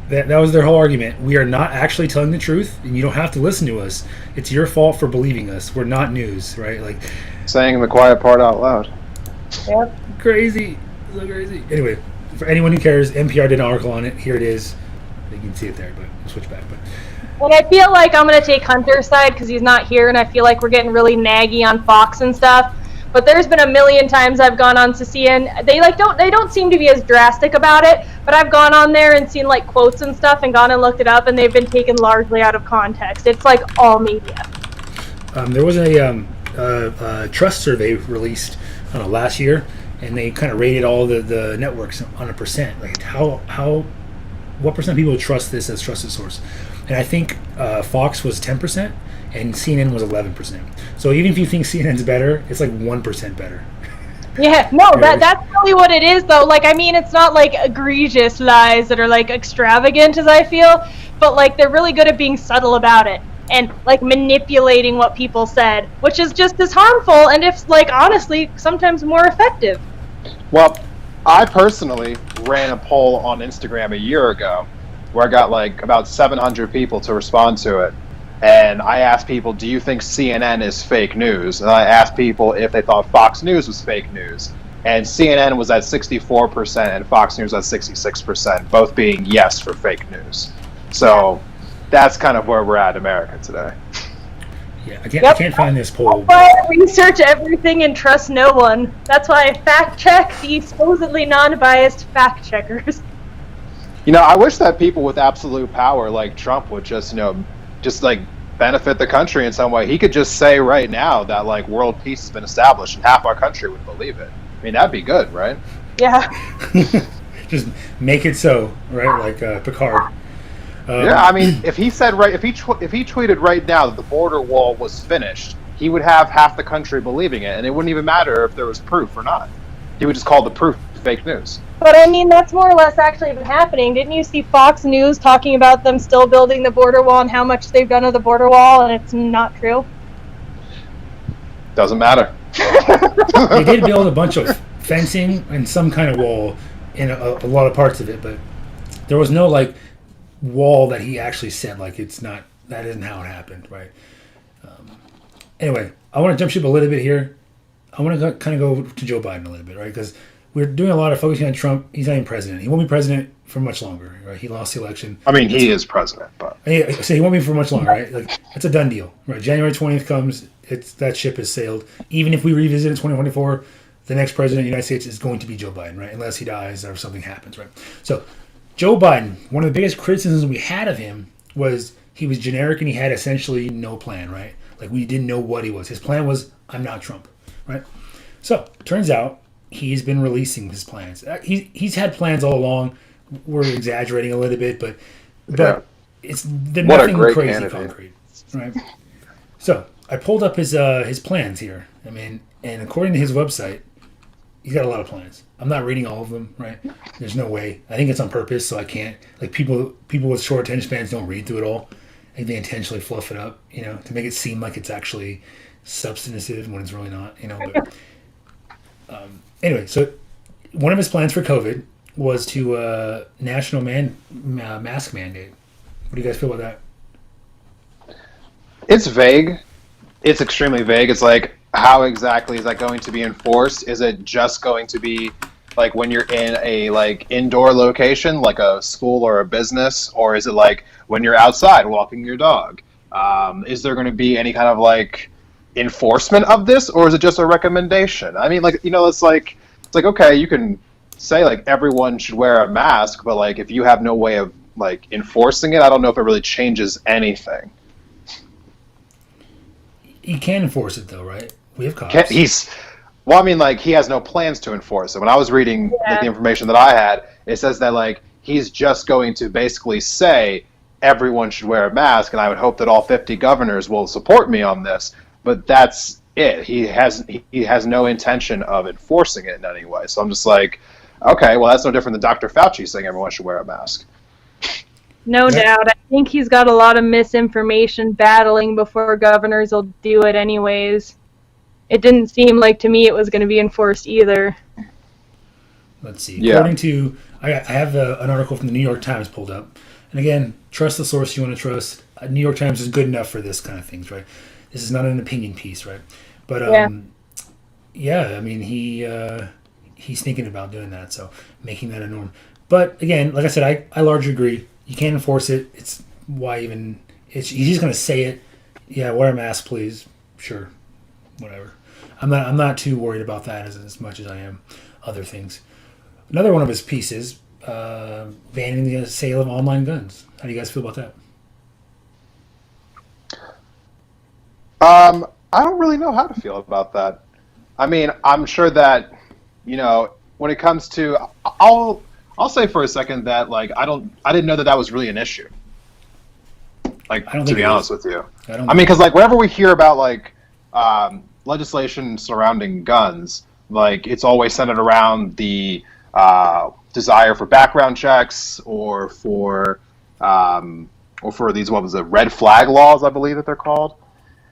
That was their whole argument. We are not actually telling the truth, and you don't have to listen to us. It's your fault for believing us. We're not news, right? Like, saying the quiet part out loud. Yep. Crazy. So crazy. Anyway, for anyone who cares, NPR did an article on it. Here it is. You can see it there, but we'll switch back. And I feel like I'm going to take Hunter's side because he's not here, and I feel like we're getting really naggy on Fox and stuff. But there's been a million times I've gone on to CNN. They don't seem to be as drastic about it, but I've gone on there and seen, like, quotes and stuff and gone and looked it up, and they've been taken largely out of context. It's like all media. There was a trust survey released last year, and they kind of rated all the networks on a percent. Like, what percent of people trust this as trusted source? And I think Fox was 10%, and CNN was 11%. So even if you think CNN's better, it's like 1% better. Yeah, no, that's really what it is, though. Like, I mean, it's not like egregious lies that are, like, extravagant, as I feel, but, like, they're really good at being subtle about it and, like, manipulating what people said, which is just as harmful and, if, like, honestly, sometimes more effective. Well, I personally ran a poll on Instagram a year ago where I got, like, about 700 people to respond to it. And I asked people, do you think CNN is fake news? And I asked people if they thought Fox News was fake news. And CNN was at 64% and Fox News at 66%, both being yes for fake news. So that's kind of where we're at in America today. Yeah, I can't find this poll. That's why I research everything and trust no one. That's why I fact check the supposedly non-biased fact checkers. You know, I wish that people with absolute power like Trump would just, like benefit the country in some way. He could just say right now that, like, world peace has been established and half our country would believe it. I mean, that'd be good, right? Yeah. Just make it so, right? Like Picard. Yeah, I mean, if he said if he tweeted right now that the border wall was finished, he would have half the country believing it, and it wouldn't even matter if there was proof or not. He would just call the proof fake news. But I mean, that's more or less actually been happening. Didn't you see Fox News talking about them still building the border wall and how much they've done of the border wall, and it's not true? Doesn't matter. They did build a bunch of fencing and some kind of wall in a lot of parts of it, but there was no like wall that he actually said like it's not. That isn't how it happened, right? Anyway, I want to jump ship a little bit here. I want to kind of go to Joe Biden a little bit, right? Because we're doing a lot of focusing on Trump. He's not even president. He won't be president for much longer, right? He lost the election. I mean, he is president, but So he won't be for much longer, right? Like it's a done deal, right? January 20th comes. That ship has sailed. Even if we revisit in 2024, the next president of the United States is going to be Joe Biden, right? Unless he dies or something happens, right? So Joe Biden, one of the biggest criticisms we had of him was he was generic and he had essentially no plan, right? Like we didn't know what he was. His plan was, I'm not Trump, right? So turns out he's been releasing his plans. He's had plans all along. We're exaggerating a little bit, but it's nothing crazy candidate. Concrete, right? So I pulled up his plans here. I mean, and according to his website, he's got a lot of plans. I'm not reading all of them, right? There's no way. I think it's on purpose, so I can't. Like people with short attention spans don't read through it all. I think they intentionally fluff it up, to make it seem like it's actually substantive when it's really not, But anyway, so one of his plans for COVID was to national mask mandate. What do you guys feel about that? It's vague. It's extremely vague. It's like, how exactly is that going to be enforced? Is it just going to be like when you're in a like indoor location, like a school or a business, or is it like when you're outside walking your dog? Is there going to be any kind of like enforcement of this, or is it just a recommendation? I mean, like, it's like okay, you can say like everyone should wear a mask, but like if you have no way of like enforcing it, I don't know if it really changes anything. He can enforce it though, right? We have cops. He has no plans to enforce it. When I was reading like, the information that I had, it says that like he's just going to basically say everyone should wear a mask, and I would hope that all 50 governors will support me on this. But that's it. He has no intention of enforcing it in any way. So I'm just like, okay, well that's no different than Dr. Fauci saying everyone should wear a mask. No doubt. I think he's got a lot of misinformation battling before governors will do it anyways. It didn't seem like to me it was going to be enforced either. Let's see. Yeah. According to, I have an article from the New York Times pulled up. And again, trust the source you want to trust. New York Times is good enough for this kind of things, right? This is not an opinion piece, right? But I mean, he's thinking about doing that, so making that a norm. But again, like I said, I largely agree. You can't enforce it. It's why even he's just going to say it. Yeah, wear a mask, please. Sure, whatever. I'm not too worried about that as much as I am other things. Another one of his pieces, banning the sale of online guns. How do you guys feel about that? I don't really know how to feel about that. I mean, I'm sure that, when it comes to, I'll say for a second that like I didn't know that was really an issue. Like, to be honest with you, I mean, because like whenever we hear about like legislation surrounding guns, like it's always centered around the desire for background checks or for these red flag laws, I believe that they're called,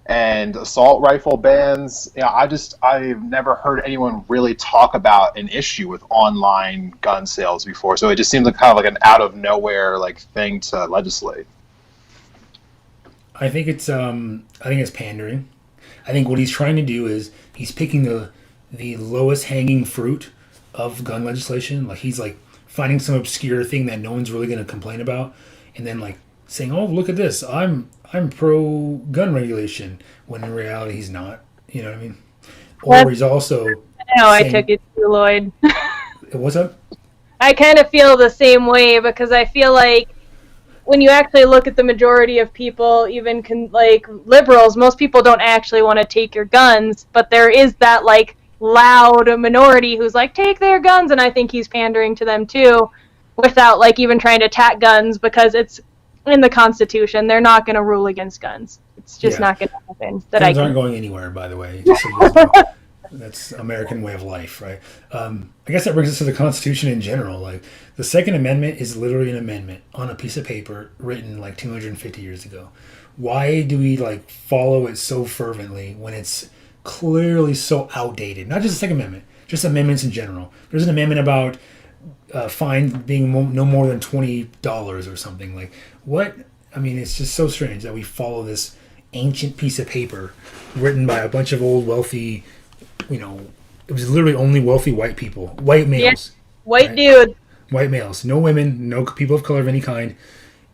and assault rifle bans. I've never heard anyone really talk about an issue with online gun sales before, so it just seems like kind of like an out of nowhere like thing to legislate. I think it's pandering. I think what he's trying to do is he's picking the lowest hanging fruit of gun legislation. Like he's like finding some obscure thing that no one's really going to complain about, and then like saying, "Oh, look at this! I'm pro gun regulation," when in reality he's not. You know what I mean? Or he's also. I took it to Lloyd. What's up? I kind of feel the same way because I feel like when you actually look at the majority of people, even like liberals, most people don't actually want to take your guns, but there is that like loud minority who's like, take their guns, and I think he's pandering to them too, without like even trying to attack guns, because it's in the Constitution. They're not going to rule against guns. It's just not going to happen. Guns aren't going anywhere, by the way. Just so you guys know. That's American way of life, right? I guess that brings us to the Constitution in general. Like, the Second Amendment is literally an amendment on a piece of paper written like 250 years ago. Why do we like follow it so fervently when it's clearly so outdated? Not just the Second Amendment, just amendments in general. There's an amendment about fine being no more than $20 or something. Like, what? I mean, it's just so strange that we follow this ancient piece of paper written by a bunch of old wealthy, it was literally only wealthy white people, white males. Yeah, white dudes. White males. No women, no people of color of any kind.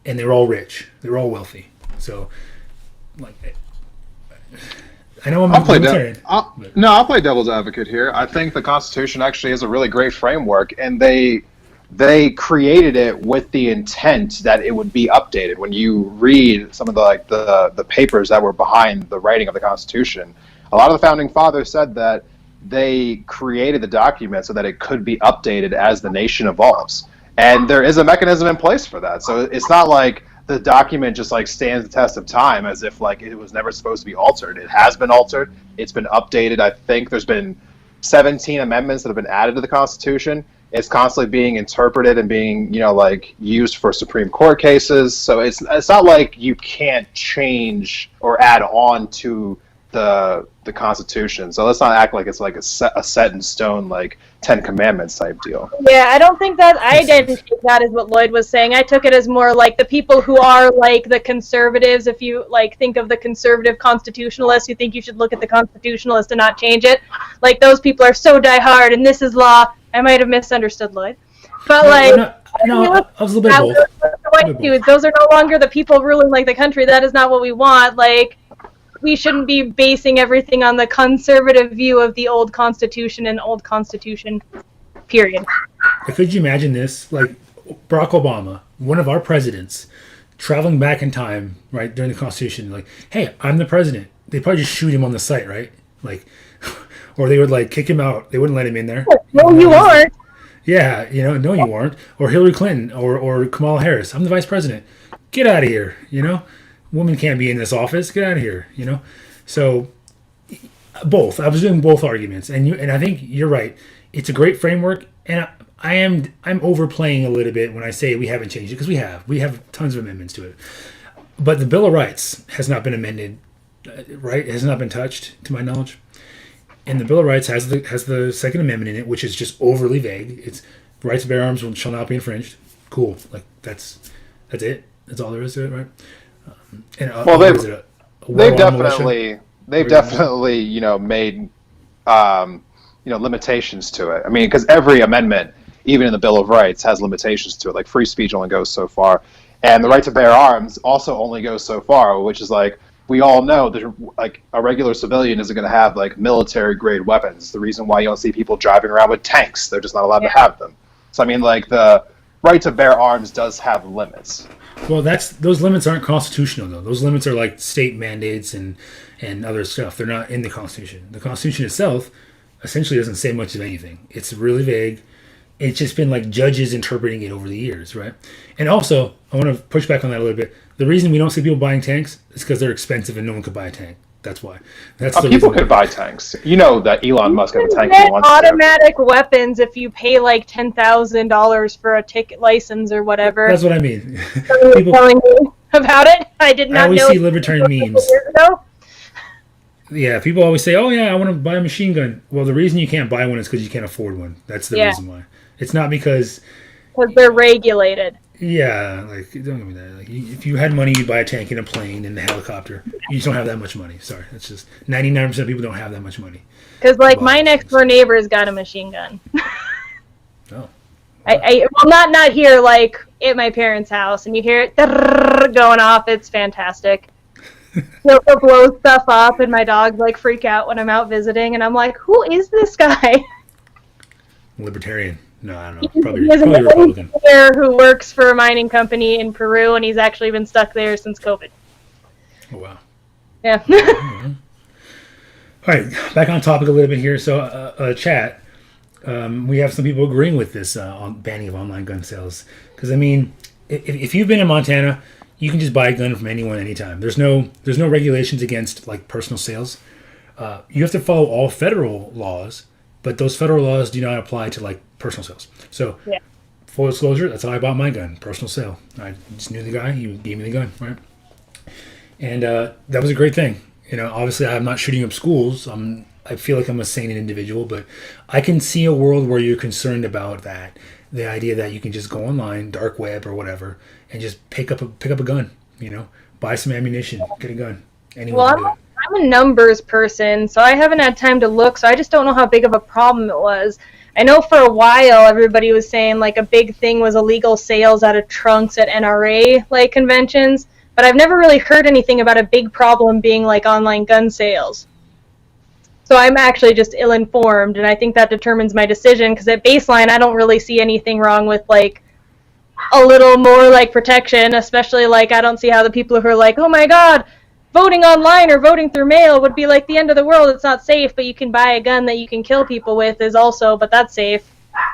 And they're all rich. They're all wealthy. So, like, I know I'll play devil's advocate here. I think the Constitution actually is a really great framework, and they created it with the intent that it would be updated. When you read some of the papers that were behind the writing of the Constitution, a lot of the founding fathers said that they created the document so that it could be updated as the nation evolves. And there is a mechanism in place for that. So it's not like the document just like stands the test of time as if like it was never supposed to be altered. It has been altered. It's been updated. I think there's been 17 amendments that have been added to the Constitution. It's constantly being interpreted and being, used for Supreme Court cases. So it's not like you can't change or add on to the Constitution. So let's not act like it's like a set in stone, like 10 Commandments type deal. Yeah, I don't think that, I didn't take that as what Lloyd was saying. I took it as more like the people who are like the conservatives, if you like think of the conservative constitutionalists who think you should look at the Constitutionalist and not change it. Like, those people are so diehard and this is law. I might have misunderstood Lloyd. But I was a little bit both. The white dudes, those are no longer the people ruling like the country. That is not what we want. Like, we shouldn't be basing everything on the conservative view of the old Constitution and old Constitution, period. Could you imagine this? Like, Barack Obama, one of our presidents, traveling back in time, right, during the Constitution, like, hey, I'm the president. They'd probably just shoot him on the site, right? Like, or they would, like, kick him out. They wouldn't let him in there. No, you aren't. Yeah, no, you aren't. Or Hillary Clinton or Kamala Harris. I'm the vice president. Get out of here, Women can't be in this office. Get out of here, So, both. I was doing both arguments, and I think you're right. It's a great framework, and I'm overplaying a little bit when I say we haven't changed it, because we have tons of amendments to it. But the Bill of Rights has not been amended, right? It has not been touched, to my knowledge. And the Bill of Rights has the Second Amendment in it, which is just overly vague. It's the rights to bear arms shall not be infringed. Cool. Like, that's it. That's all there is to it, right? They've definitely made limitations to it. I mean, because every amendment, even in the Bill of Rights, has limitations to it. Like, free speech only goes so far, and the right to bear arms also only goes so far. Which is like, we all know that like a regular civilian isn't going to have like military grade weapons. It's the reason why you don't see people driving around with tanks. They're just not allowed to have them. So I mean, like, the right to bear arms does have limits. Well, those limits aren't constitutional, though. Those limits are like state mandates and other stuff. They're not in the Constitution. The Constitution itself essentially doesn't say much of anything. It's really vague. It's just been like judges interpreting it over the years, right? And also, I want to push back on that a little bit. The reason we don't see people buying tanks is because they're expensive and no one could buy a tank. That's why. That's the people reason could buy tanks. You know that Elon Musk has a tank get he wants automatic weapons if you pay like $10,000 for a ticket license or whatever. That's what I mean. People telling me about it. I did not know. I always see libertarian memes. Yeah, people always say, "Oh yeah, I want to buy a machine gun." Well, the reason you can't buy one is because you can't afford one. That's the reason why. It's not because they're regulated. Yeah, like, don't give me that. Like, if you had money, you'd buy a tank and a plane and a helicopter. You just don't have that much money. Sorry, that's just 99% of people don't have that much money. Because like my next door neighbor's got a machine gun. Oh. I well, not here, like at my parents' house, and you hear it going off. It's fantastic. He'll blow stuff up, and my dogs like freak out when I'm out visiting, and I'm like, "Who is this guy?" Libertarian. No, I don't know. Probably an Republican. Engineer who works for a mining company in Peru, and he's actually been stuck there since COVID. Oh, wow. Yeah. All right, back on topic a little bit here. So, chat, we have some people agreeing with this on banning of online gun sales. Because, I mean, if you've been in Montana, you can just buy a gun from anyone anytime. There's no regulations against like personal sales. You have to follow all federal laws, but those federal laws do not apply to like personal sales. So, Yeah. full disclosure, that's how I bought my gun, personal sale. I just knew the guy, he gave me the gun, right? And that was a great thing. You know, obviously I'm not shooting up schools. I feel like I'm a sane individual, but I can see a world where you're concerned about that. The idea that you can just go online, dark web or whatever, and just pick up a gun. You know, buy some ammunition, get a gun. Anyone Well, can do it. I'm a numbers person, so I haven't had time to look, so I just don't know how big of a problem it was. I know for a while everybody was saying like a big thing was illegal sales out of trunks at NRA like conventions, but I've never really heard anything about a big problem being like online gun sales. So I'm actually just ill-informed, and I think that determines my decision, because at baseline I don't really see anything wrong with like a little more like protection, especially like I don't see how the people who are like, oh my god, voting online or voting through mail would be like the end of the world. It's not safe, but you can buy a gun that you can kill people with is also, but that's safe.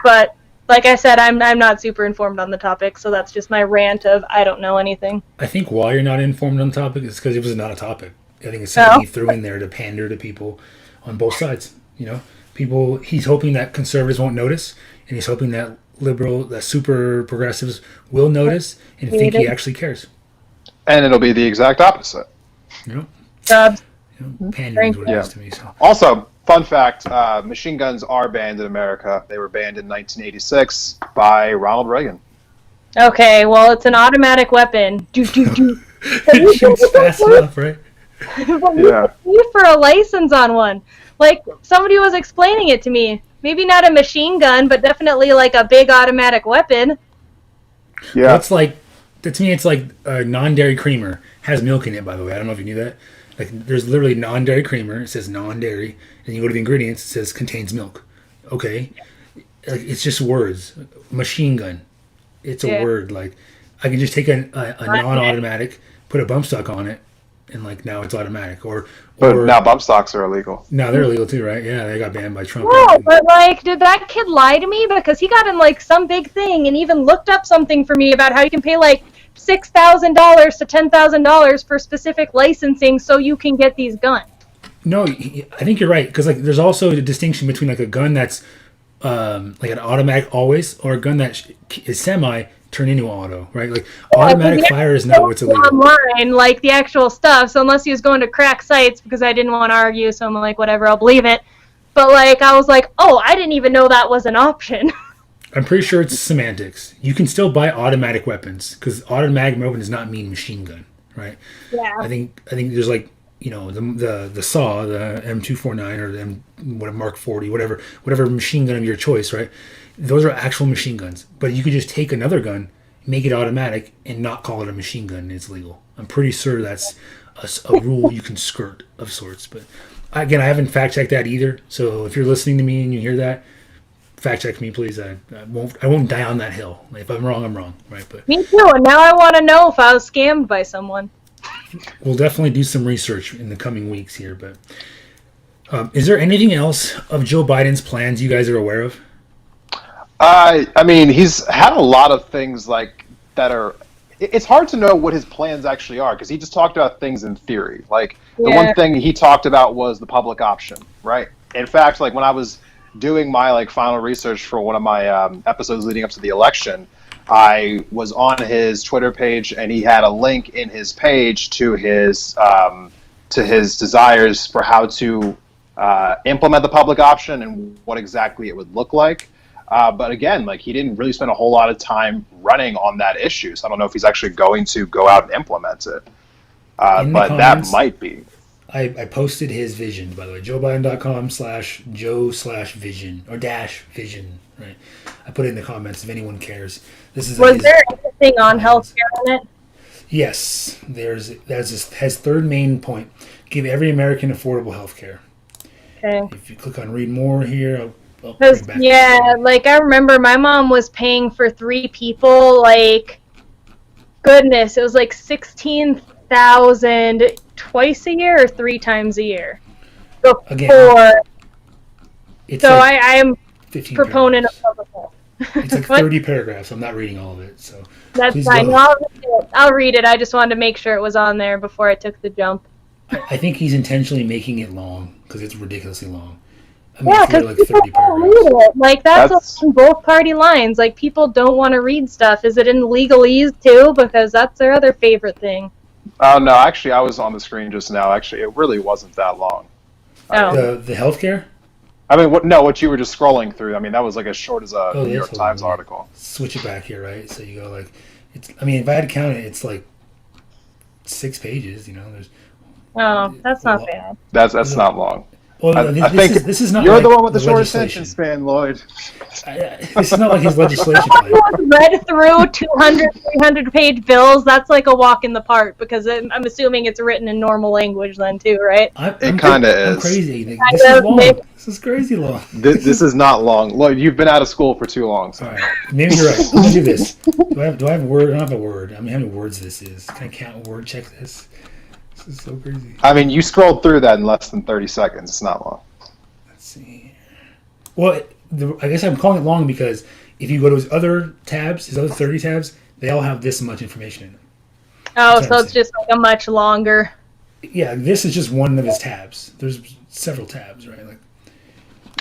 But like I said, I'm not super informed on the topic, so that's just my rant of I don't know anything. I think why you're not informed on the topic is because it was not a topic. I think it's something he threw in there to pander to people on both sides. You know, he's hoping that conservatives won't notice, and he's hoping that that super progressives will notice and think he actually cares. And it'll be the exact opposite. You know, Jobs. pandering is what it is to me. So. Also, fun fact, machine guns are banned in America. They were banned in 1986 by Ronald Reagan. Okay, well, it's an automatic weapon. It shoots fast enough, right? Yeah. Pay for a license on one. Like, somebody was explaining it to me. Maybe not a machine gun, but definitely like a big automatic weapon. Yeah. Well, to me, it's like a non-dairy creamer. Has milk in it, by the way. I don't know if you knew that. Like, there's literally non-dairy creamer. It says non-dairy. And you go to the ingredients, it says contains milk. Okay? Like, it's just words. Machine gun. It's a word. Like, I can just take a non-automatic, put a bump stock on it, and, like, now it's automatic. But now bump stocks are illegal. No, they're illegal too, right? Yeah, they got banned by Trump. No, but like, did that kid lie to me? Because he got in like some big thing and even looked up something for me about how you can pay like $6,000 to $10,000 for specific licensing so you can get these guns. No, I think you're right, because like there's also a distinction between like a gun that's like an automatic always, or a gun that is semi turn into auto, right? Like automatic fire is not what's illegal. Online, like the actual stuff. So unless he was going to crack sites, because I didn't want to argue, so I'm like, whatever, I'll believe it. But like, I was like, oh, I didn't even know that was an option. I'm pretty sure it's semantics. You can still buy automatic weapons, because automatic weapon does not mean machine gun, right? Yeah. I think there's like, you know, the SAW, the M249 or the Mark 40, whatever machine gun of your choice, right? Those are actual machine guns. But you could just take another gun, make it automatic, and not call it a machine gun, and it's legal. I'm pretty sure that's a rule you can skirt of sorts. But again, I haven't fact checked that either. So if you're listening to me and you hear that, fact check me, please. I won't die on that hill. If I'm wrong, I'm wrong, right? But Me too. And now I want to know if I was scammed by someone. we'll definitely do some research in the coming weeks here. But is there anything else of Joe Biden's plans you guys are aware of? I mean, he's had a lot of things like that are. It's hard to know what his plans actually are, because he just talked about things in theory. Like the one thing he talked about was the public option, right? In fact, like when I was doing my like final research for one of my episodes leading up to the election, I was on his Twitter page, and he had a link in his page to his desires for how to implement the public option and what exactly it would look like. But again, like he didn't really spend a whole lot of time running on that issue, so I don't know if he's actually going to go out and implement it. But that might be. I posted his vision, by the way, joebiden.com/joe/vision or -vision, right? I put it in the comments if anyone cares. Was there anything on healthcare on it? Yes, there's his third main point: give every American affordable health care. Okay. If you click on read more here, because like I remember my mom was paying for 3 people, like goodness, it was like 16,000 twice a year or 3 times a year. Before, again, so like I am proponent of public health. It's like 30 paragraphs. I'm not reading all of it, so That's please fine. go. No, I'll read it. I just wanted to make sure it was on there before I took the jump. I think he's intentionally making it long because it's ridiculously long. I mean, Yeah, if you're because like people 30 don't read paragraphs. it. Like, that's on both party lines. Like, people don't want to read stuff. Is it in legalese, too? Because that's their other favorite thing. Oh no, actually, I was on the screen just now. Actually, it really wasn't that long. Oh. The healthcare? I mean, what you were just scrolling through. I mean, that was like as short as a Oh, New that's York what Times it was. article. Switch it back here, right? So you go like, it's. I mean, if I had to count it, it's like 6 pages. You know, there's. Oh, that's not Well, bad. That's not long. Well, I this, think this is not. You're like the one with the short legislation. attention span, Lloyd. This is not like his legislation. Like, Read through 200, 300-page bills. That's like a walk in the park because I'm assuming it's written in normal language then, too, right? I'm kinda I'm is. crazy. Like, Kind this is of, long. maybe. This is crazy long. This is not long, Lloyd. You've been out of school for too long. So. All right, maybe you're right. Let me do this. Do I have a word? I don't have a word. I mean, how many words this is? Can I count a word? Check this. This is so crazy. I mean, you scrolled through that in less than 30 seconds. It's not long. Let's see. Well, I guess I'm calling it long because if you go to his other tabs, his other 30 tabs, they all have this much information in them. Oh, That's so what I'm it's just like a much longer. Yeah, this is just one of his tabs. There's several tabs, right? Like,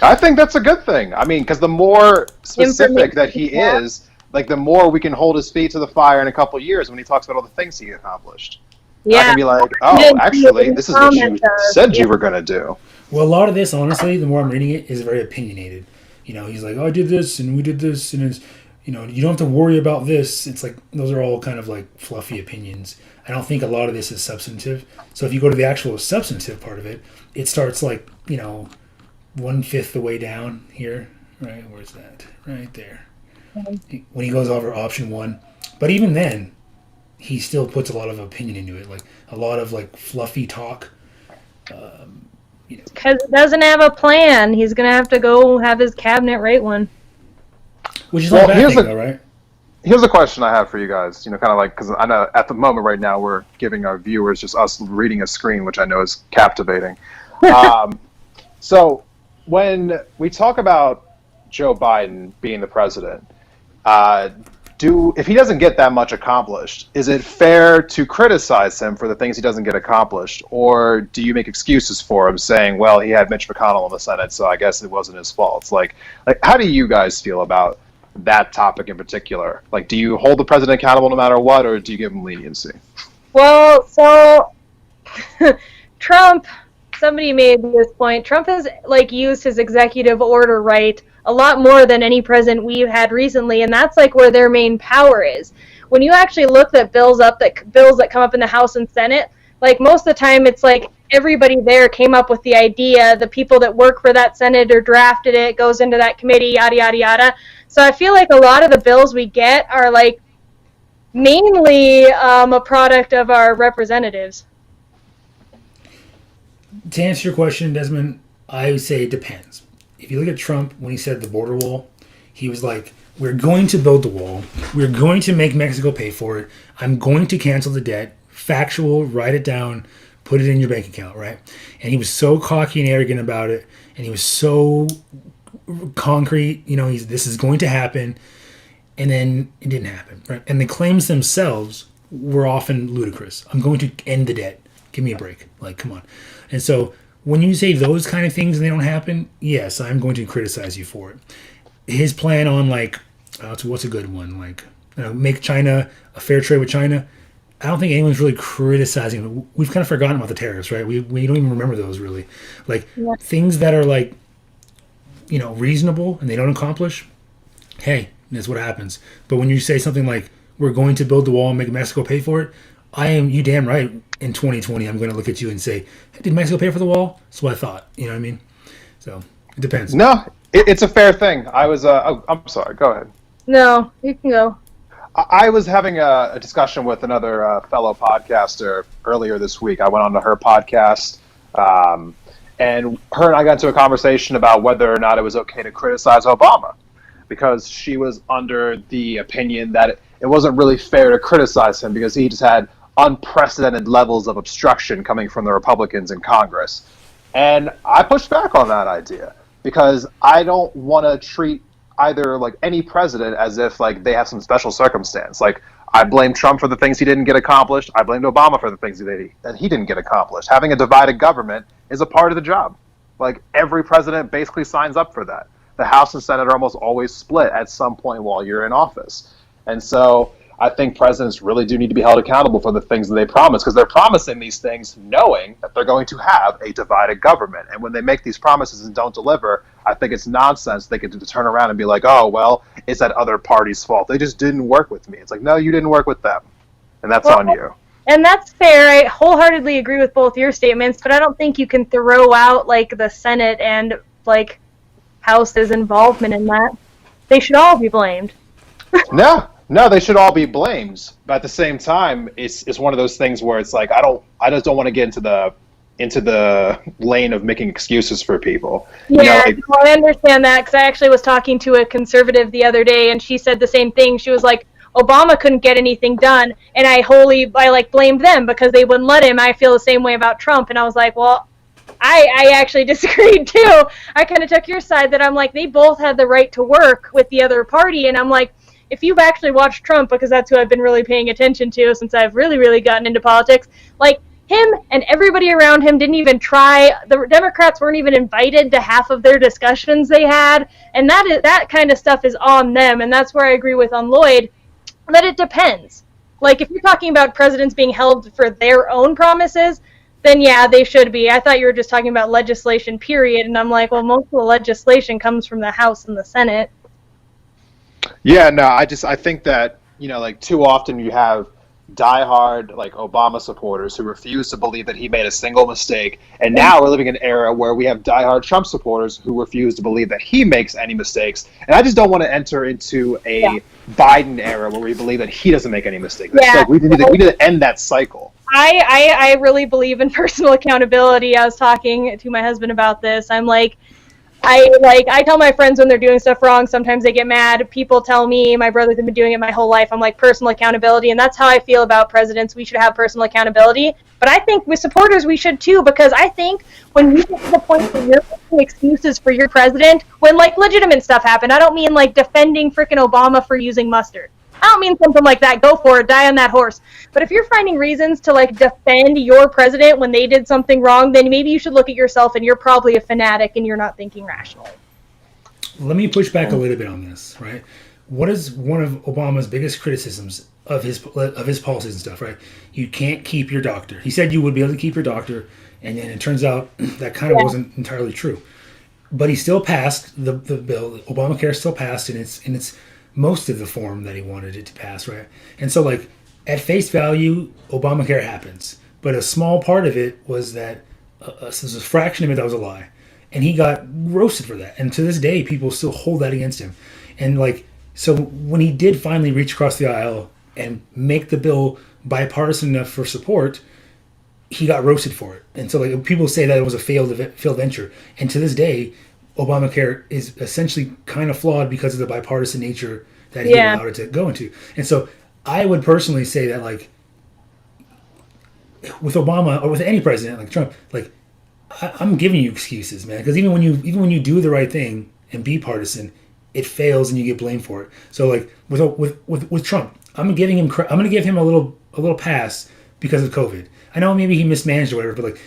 I think that's a good thing. I mean, because the more specific that he Yeah. is, like the more we can hold his feet to the fire in a couple of years when he talks about all the things he accomplished. I Yeah. can be like, Yeah, oh, actually, this is what you comment does. said you Yeah. were going to do. well, a lot of this, honestly, the more I'm reading it, is very opinionated. You know, he's like, "Oh, I did this and we did this, and it's, you know, you don't have to worry about this." It's like those are all kind of like fluffy opinions. I don't think a lot of this is substantive. So if you go to the actual substantive part of it, it starts like, you know, 1/5 the way down here. Right, where's that? Right there. When he goes over option 1, but even then, he still puts a lot of opinion into it, like a lot of like fluffy talk. Because he doesn't have a plan. He's going to have to go have his cabinet write one. Which is Well, not a bad here's thing, a- though, right? Here's a question I have for you guys. You know, kind of like, because I know at the moment right now we're giving our viewers just us reading a screen, which I know is captivating. So when we talk about Joe Biden being the president, if he doesn't get that much accomplished, is it fair to criticize him for the things he doesn't get accomplished, or do you make excuses for him, saying, "Well, he had Mitch McConnell in the Senate, so I guess it wasn't his fault"? Like how do you guys feel about that topic in particular? Like, do you hold the president accountable no matter what, or do you give him leniency? Well, so Trump, somebody made this point. Trump has like used his executive order right a lot more than any president we've had recently, and that's like where their main power is. When you actually look at bills that come up in the House and Senate, like most of the time it's like everybody there came up with the idea, the people that work for that senator drafted it, goes into that committee, yada yada yada. So I feel like a lot of the bills we get are like mainly a product of our representatives. To answer your question, Desmond, I would say it depends. If you look at Trump, when he said the border wall, he was like, "We're going to build the wall. We're going to make Mexico pay for it. I'm going to cancel the debt. Factual, write it down, put it in your bank account," right? And he was so cocky and arrogant about it, and he was so concrete, you know, this is going to happen, and then it didn't happen, right? And the claims themselves were often ludicrous. "I'm going to end the debt. Give me a break." Like, come on. And so when you say those kind of things and they don't happen, yes, I'm going to criticize you for it. His plan on like, what's a good one? Like, make China a fair trade with China. I don't think anyone's really criticizing it. We've kind of forgotten about the tariffs, right? We don't even remember those really. Like things that are like, you know, reasonable and they don't accomplish. Hey, that's what happens. But when you say something like, "We're going to build the wall and make Mexico pay for it," you damn right. In 2020, I'm going to look at you and say, "Hey, did Mexico pay for the wall?" That's what I thought. You know what I mean? So it depends. No, it's a fair thing. I'm sorry. Go ahead. No, you can go. I was having a discussion with another fellow podcaster earlier this week. I went on to her podcast, and her and I got into a conversation about whether or not it was okay to criticize Obama, because she was under the opinion that it wasn't really fair to criticize him because he just had unprecedented levels of obstruction coming from the Republicans in Congress. And I pushed back on that idea because I don't want to treat either like any president as if like they have some special circumstance. Like I blame Trump for the things he didn't get accomplished. I blamed Obama for the things that he didn't get accomplished. Having a divided government is a part of the job. Like every president basically signs up for that. The House and Senate are almost always split at some point while you're in office. And so I think presidents really do need to be held accountable for the things that they promise, because they're promising these things knowing that they're going to have a divided government. And when they make these promises and don't deliver, I think it's nonsense. They could turn around and be like, oh, well, it's that other party's fault. They just didn't work with me. It's like, no, you didn't work with them. And that's on you. And that's fair. I wholeheartedly agree with both your statements, but I don't think you can throw out like the Senate and like House's involvement in that. They should all be blamed. No, they should all be blamed. But at the same time, it's one of those things where it's like I just don't want to get into the lane of making excuses for people. Yeah, I understand that, because I actually was talking to a conservative the other day, and she said the same thing. She was like, Obama couldn't get anything done, and I blamed them because they wouldn't let him. I feel the same way about Trump, and I was like, well, I actually disagreed too. I kind of took your side that I'm like, they both had the right to work with the other party, and I'm like, if you've actually watched Trump, because that's who I've been really paying attention to since I've really, really gotten into politics, like, him and everybody around him didn't even try. The Democrats weren't even invited to half of their discussions they had, and that kind of stuff is on them, and that's where I agree with on Lloyd, that it depends. Like, if you're talking about presidents being held for their own promises, then yeah, they should be. I thought you were just talking about legislation, period, and I'm like, well, most of the legislation comes from the House and the Senate. Yeah, no, I think that, like too often you have diehard like Obama supporters who refuse to believe that he made a single mistake, and now we're living in an era where we have diehard Trump supporters who refuse to believe that he makes any mistakes. And I just don't want to enter into a Biden era where we believe that he doesn't make any mistakes. Like, we need to end that cycle. I really believe in personal accountability. I was talking to my husband about this. I'm like, I tell my friends when they're doing stuff wrong, sometimes they get mad. People tell me, my brothers have been doing it my whole life. I'm like, personal accountability, and that's how I feel about presidents. We should have personal accountability. But I think with supporters, we should too, because I think when you get to the point where you're making excuses for your president, when like legitimate stuff happened, I don't mean like defending frickin' Obama for using mustard. I don't mean something like that. Go for it. Die on that horse. But if you're finding reasons to like defend your president when they did something wrong, then maybe you should look at yourself, and you're probably a fanatic and you're not thinking rationally. Let me push back a little bit on this, right? What is one of Obama's biggest criticisms of his policies and stuff, right? You can't keep your doctor. He said you would be able to keep your doctor, and then it turns out that kind of wasn't entirely true. But he still passed the bill. Obamacare still passed, and it's most of the form that he wanted it to pass, right? And so, like, at face value, Obamacare happens. But a small part of it was that, there's a fraction of it that was a lie. And he got roasted for that. And to this day, people still hold that against him. And, like, so when he did finally reach across the aisle and make the bill bipartisan enough for support, he got roasted for it. And so, like, people say that it was a failed venture. And to this day, Obamacare is essentially kind of flawed because of the bipartisan nature that he allowed it to go into. And so I would personally say that, like, with Obama or with any president like Trump, like, I'm giving you excuses, man, because even when you do the right thing and be partisan, it fails and you get blamed for it. So, like, with Trump, I'm going to give him a little pass because of COVID. I know maybe he mismanaged or whatever, but like,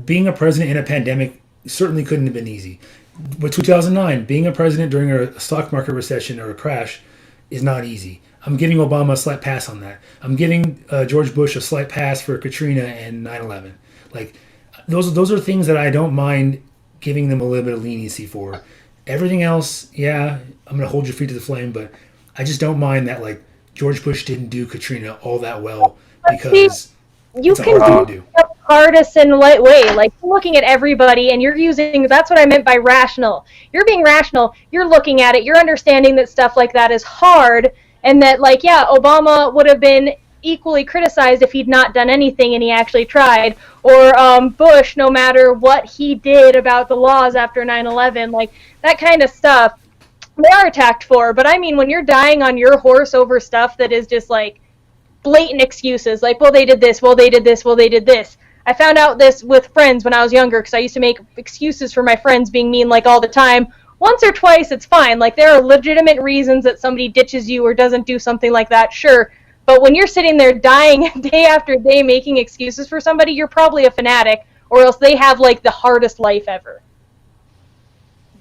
being a president in a pandemic certainly couldn't have been easy. With 2009, being a president during a stock market recession or a crash is not easy. I'm giving Obama a slight pass on that. I'm giving George Bush a slight pass for Katrina and 9/11. Like, those are things that I don't mind giving them a little bit of leniency for. Everything else, yeah, I'm going to hold your feet to the flame, but I just don't mind that, like, George Bush didn't do Katrina all that well because you can do a partisan way. Like, you're looking at everybody, and you're using. That's what I meant by rational. You're being rational. You're looking at it. You're understanding that stuff like that is hard, and that, like, yeah, Obama would have been equally criticized if he'd not done anything and he actually tried, or Bush, no matter what he did about the laws after 9/11, like, that kind of stuff, they are attacked for. But I mean, when you're dying on your horse over stuff that is just like blatant excuses, like, well, they did this, well, they did this, well, they did this. I found out this with friends when I was younger, because I used to make excuses for my friends being mean, like, all the time. Once or twice, it's fine. Like, there are legitimate reasons that somebody ditches you or doesn't do something like that, sure. But when you're sitting there dying day after day making excuses for somebody, you're probably a fanatic, or else they have, like, the hardest life ever.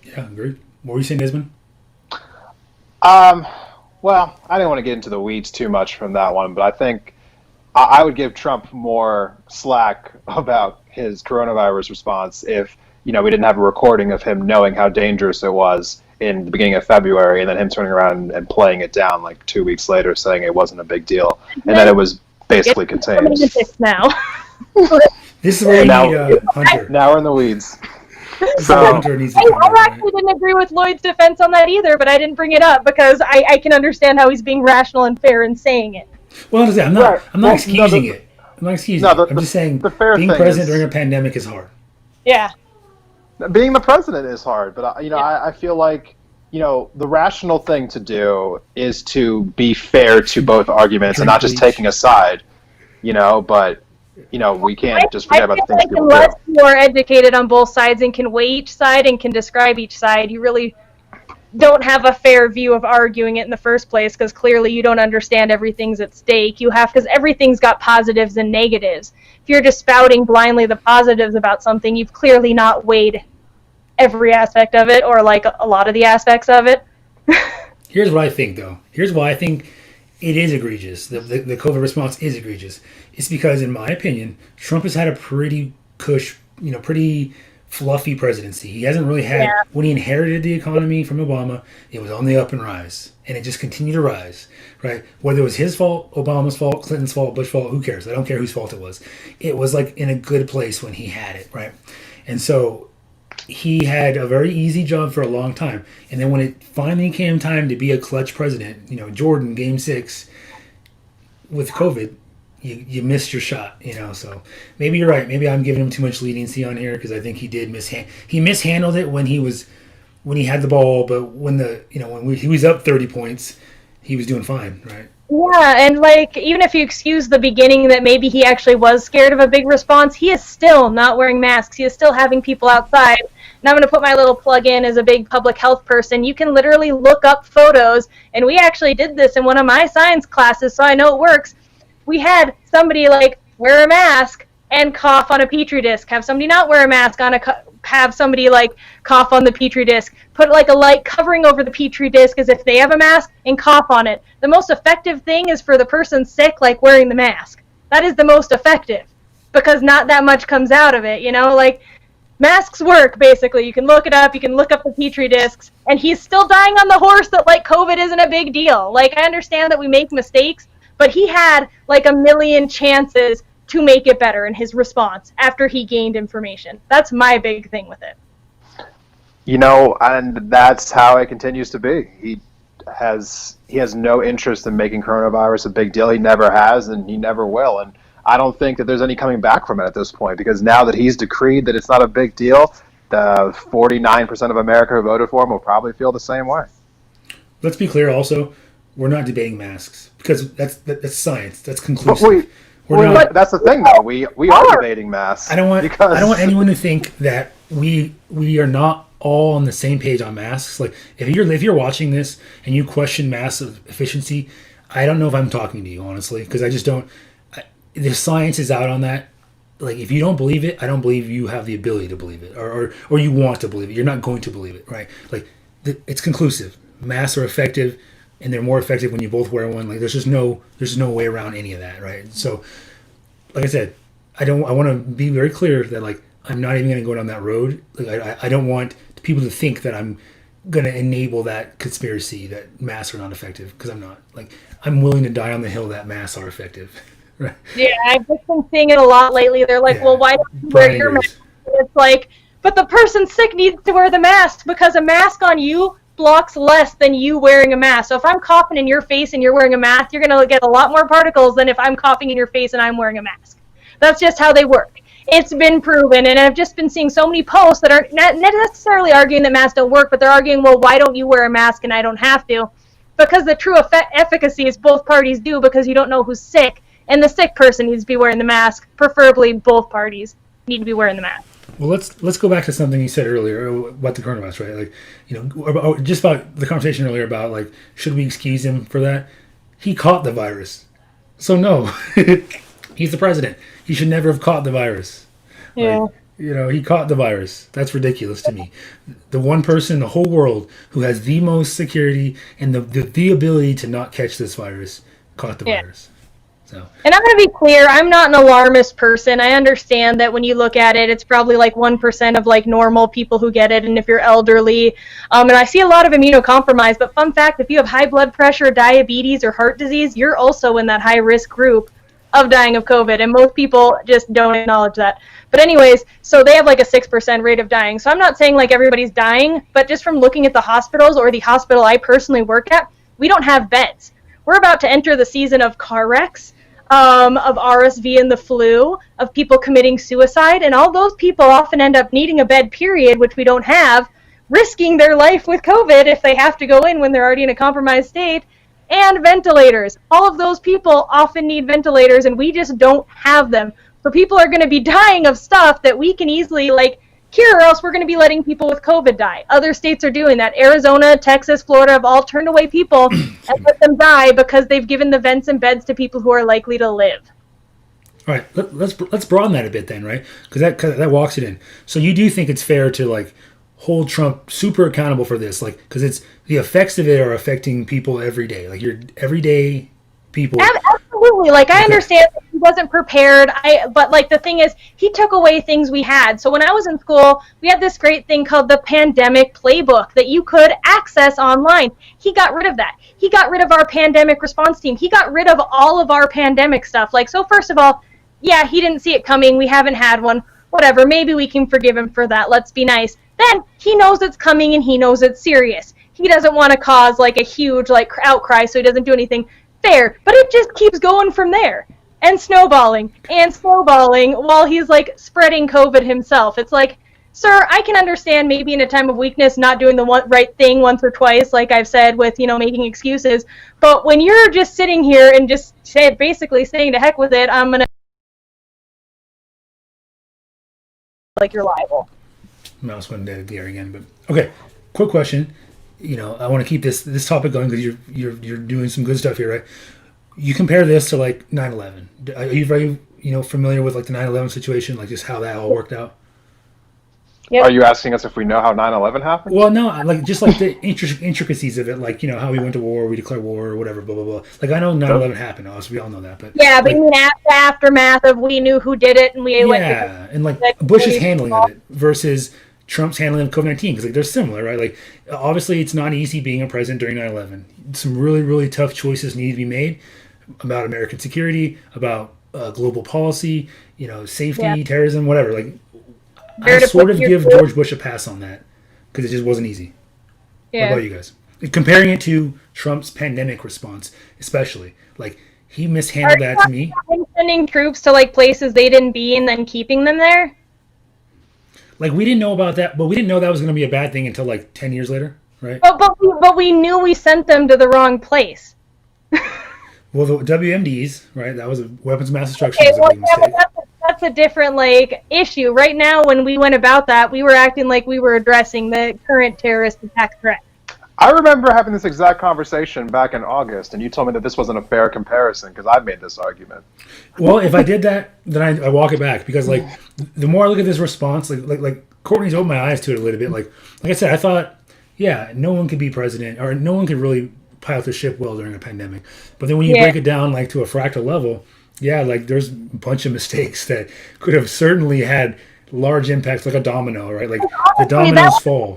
Yeah, agreed. What were you saying, Desmond? Well, I didn't want to get into the weeds too much from that one, but I think I would give Trump more slack about his coronavirus response if, we didn't have a recording of him knowing how dangerous it was in the beginning of February, and then him turning around and playing it down like 2 weeks later, saying it wasn't a big deal, and that it was basically contained. Now. This is where we need Hunter. Now we're in the weeds. Hunter needs to come I in, right? actually didn't agree with Lloyd's defense on that either, but I didn't bring it up because I can understand how he's being rational and fair in saying it. Well, I'm not excusing it. I'm not excusing it. I'm just saying the fair being thing president is, during a pandemic is hard. Yeah. Being the president is hard, but I feel like the rational thing to do is to be fair to both arguments and not just taking a side. But we can't just forget about the things people do. Unless you are educated on both sides and can weigh each side and can describe each side, you really don't have a fair view of arguing it in the first place, because clearly you don't understand everything's at stake. Because everything's got positives and negatives. If you're just spouting blindly the positives about something, you've clearly not weighed every aspect of it, or like a lot of the aspects of it. Here's what I think, though. Here's why I think it is egregious. The COVID response is egregious. It's because, in my opinion, Trump has had a pretty pretty fluffy presidency. He hasn't really had, when he inherited the economy from Obama, it was on the up and rise. And it just continued to rise, right? Whether it was his fault, Obama's fault, Clinton's fault, Bush's fault, who cares? I don't care whose fault it was. It was like in a good place when he had it, right? And so he had a very easy job for a long time. And then when it finally came time to be a clutch president, Jordan, Game 6, with COVID, you missed your shot, So maybe you're right. Maybe I'm giving him too much leniency on here because I think he did he mishandled it when he had the ball, but when he was up 30 points, he was doing fine, right? Yeah, and even if you excuse the beginning that maybe he actually was scared of a big response, he is still not wearing masks. He is still having people outside. And I'm going to put my little plug in as a big public health person. You can literally look up photos, and we actually did this in one of my science classes, so I know it works. We had somebody wear a mask and cough on a petri disk. Have somebody not wear a mask have somebody cough on the petri disk. Put a light covering over the petri disk as if they have a mask and cough on it. The most effective thing is for the person sick wearing the mask. That is the most effective because not that much comes out of it. Masks work, basically. You can look it up. You can look up the petri disks. And he's still dying on the horse that COVID isn't a big deal. I understand that we make mistakes, but he had a million chances to make it better in his response after he gained information. That's my big thing with it. And that's how it continues to be. He has no interest in making coronavirus a big deal. He never has, and he never will. And I don't think that there's any coming back from it at this point, because now that he's decreed that it's not a big deal, the 49% of America who voted for him will probably feel the same way. Let's be clear also, we're not debating masks because that's science. That's conclusive. That's the thing, though. We are debating masks. I don't want anyone to think that we are not all on the same page on masks. If you're watching this and you question mask efficiency, I don't know if I'm talking to you, honestly, because I just don't. The science is out on that. If you don't believe it, I don't believe you have the ability to believe it, or you want to believe it. You're not going to believe it, right? It's conclusive. Masks are effective, and they're more effective when you both wear one. There's just no way around any of that, right? So, like I said, I want to be very clear that I'm not even going to go down that road. I don't want people to think that I'm going to enable that conspiracy that masks are not effective, because I'm not. I'm willing to die on the hill that masks are effective. Right. Yeah, I've just been seeing it a lot lately. They're well, why don't you wear your mask? And it's but the person sick needs to wear the mask because a mask on you blocks less than you wearing a mask. So if I'm coughing in your face and you're wearing a mask, you're going to get a lot more particles than if I'm coughing in your face and I'm wearing a mask. That's just how they work. It's been proven, and I've just been seeing so many posts that are not necessarily arguing that masks don't work, but they're arguing, well, why don't you wear a mask and I don't have to? Because the true efficacy is both parties do, because you don't know who's sick. And the sick person needs to be wearing the mask. Preferably both parties need to be wearing the mask. Well, let's go back to something you said earlier about the coronavirus, right? Like, just about the conversation earlier about like, should we excuse him for that? He caught the virus, so no, he's the president. He should never have caught the virus. Yeah. Like, he caught the virus. That's ridiculous to me. The one person in the whole world who has the most security and the ability to not catch this virus caught the virus. So. And I'm going to be clear, I'm not an alarmist person. I understand that when you look at it, it's probably like 1% of like normal people who get it, and if you're elderly. And I see a lot of immunocompromised, but fun fact, if you have high blood pressure, diabetes, or heart disease, you're also in that high-risk group of dying of COVID, and most people just don't acknowledge that. But anyways, so they have like a 6% rate of dying. So I'm not saying like everybody's dying, but just from looking at the hospitals or the hospital I personally work at, we don't have beds. We're about to enter the season of car wrecks, of RSV and the flu, of people committing suicide, and all those people often end up needing a bed, period, which we don't have, risking their life with COVID if they have to go in when they're already in a compromised state, and ventilators. All of those people often need ventilators, and we just don't have them. So people are going to be dying of stuff that we can easily, like, cure, or else we're going to be letting people with COVID die. Other states are doing that. Arizona, Texas, Florida have all turned away people and let them die because they've given the vents and beds to people who are likely to live. All right, let's broaden that a bit then, right? Because that walks it in. So you do think it's fair to like hold Trump super accountable for this, like because it's the effects of it are affecting people every day, like your everyday people. Absolutely, like I understand that he wasn't prepared. But like the thing is, he took away things we had. So when I was in school, we had this great thing called the pandemic playbook that you could access online. He got rid of that. He got rid of our pandemic response team. He got rid of all of our pandemic stuff. Like, so first of all, yeah, he didn't see it coming. We haven't had one. Whatever, maybe we can forgive him for that. Let's be nice. Then he knows it's coming and he knows it's serious. He doesn't want to cause like a huge like outcry, so he doesn't do anything. Fair, but it just keeps going from there and snowballing while he's like spreading COVID himself. It's like, sir, I can understand maybe in a time of weakness not doing the right thing once or twice, like I've said, with making excuses. But when you're just sitting here and just basically saying to heck with it, I'm gonna like you're liable. Mouse went dead the air again, but okay. Quick question. I want to keep this topic going because you're doing some good stuff here, right? You compare this to like 9/11. Are you very familiar with like the 9/11 situation, like just how that all worked out? Yep. Are you asking us if we know how 9/11 happened? Well, no, like just like the intricacies of it, like how we went to war, we declared war, or whatever, blah blah blah. Like I know 9/11 happened, obviously we all know that, but yeah, but like, you mean the aftermath of we knew who did it and we went to, and like Bush's handling of it versus Trump's handling of COVID-19, because like they're similar, right? Like obviously it's not easy being a president during 9/11. Some really, really tough choices need to be made about American security, about global policy, safety, terrorism, whatever. Like I sort of give George Bush a pass on that because it just wasn't easy. Yeah. What about you guys? Comparing it to Trump's pandemic response, especially, like he mishandled that to me. Sending troops to like places they didn't be and then keeping them there. Like, we didn't know about that, but we didn't know that was going to be a bad thing until, like, 10 years later, right? But we knew we sent them to the wrong place. Well, the WMDs, right, that was a weapons of mass destruction. Okay, was a big mistake. That's a different, like, issue. Right now, when we went about that, we were acting like we were addressing the current terrorist attack threat. I remember having this exact conversation back in August, and you told me that this wasn't a fair comparison because I made this argument. Well, if I did that, then I walk it back because, like, the more I look at this response, like Courtney's opened my eyes to it a little bit. Like I said, I thought, yeah, no one could be president or no one could really pilot the ship well during a pandemic. But then when you break it down, like, to a fractal level, yeah, like, there's a bunch of mistakes that could have certainly had large impacts, like a domino, right? Like, the dominoes fall.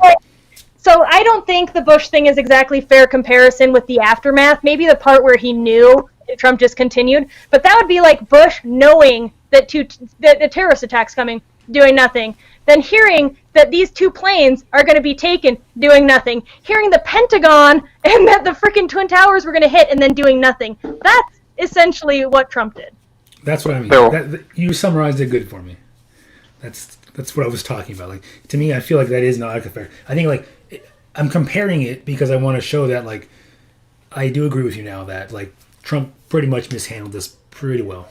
So I don't think the Bush thing is exactly fair comparison with the aftermath. Maybe the part where he knew Trump just continued, but that would be like Bush knowing that the terrorist attack's coming, doing nothing. Then hearing that these 2 planes are going to be taken, doing nothing. Hearing the Pentagon and that the freaking Twin Towers were going to hit and then doing nothing. That's essentially what Trump did. That's what I mean. You summarized it good for me. That's what I was talking about. Like, to me, I feel like that is not fair. I think, like, I'm comparing it because I want to show that, like, I do agree with you now that, like, Trump pretty much mishandled this pretty well.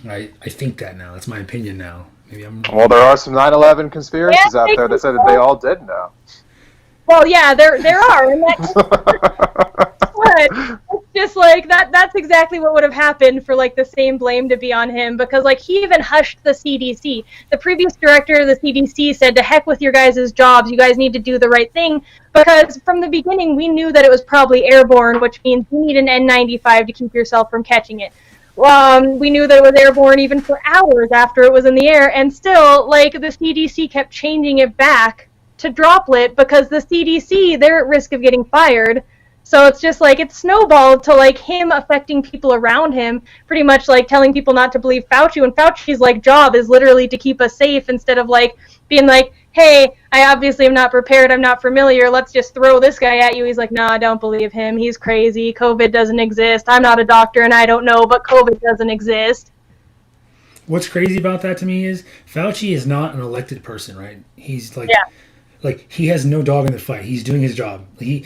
I think that now. That's my opinion now. Maybe I'm. Well, there are some 9/11 conspiracies out there that said that they all did know. Well, yeah, there are, and but it's just like that's exactly what would have happened for like the same blame to be on him, because like he even hushed the CDC. The previous director of the CDC said, to heck with your guys' jobs, you guys need to do the right thing, because from the beginning we knew that it was probably airborne, which means you need an N95 to keep yourself from catching it. We knew that it was airborne even for hours after it was in the air, and still like the CDC kept changing it back to droplet, because the CDC, they're at risk of getting fired. So it's just like it snowballed to like him affecting people around him, pretty much like telling people not to believe Fauci, when Fauci's like job is literally to keep us safe, instead of like being like, hey, I obviously am not prepared, I'm not familiar, let's just throw this guy at you. He's like, nah, don't believe him, he's crazy, COVID doesn't exist, I'm not a doctor and I don't know, but COVID doesn't exist. What's crazy about that to me is Fauci is not an elected person, right? He's like, like he has no dog in the fight. He's doing his job. He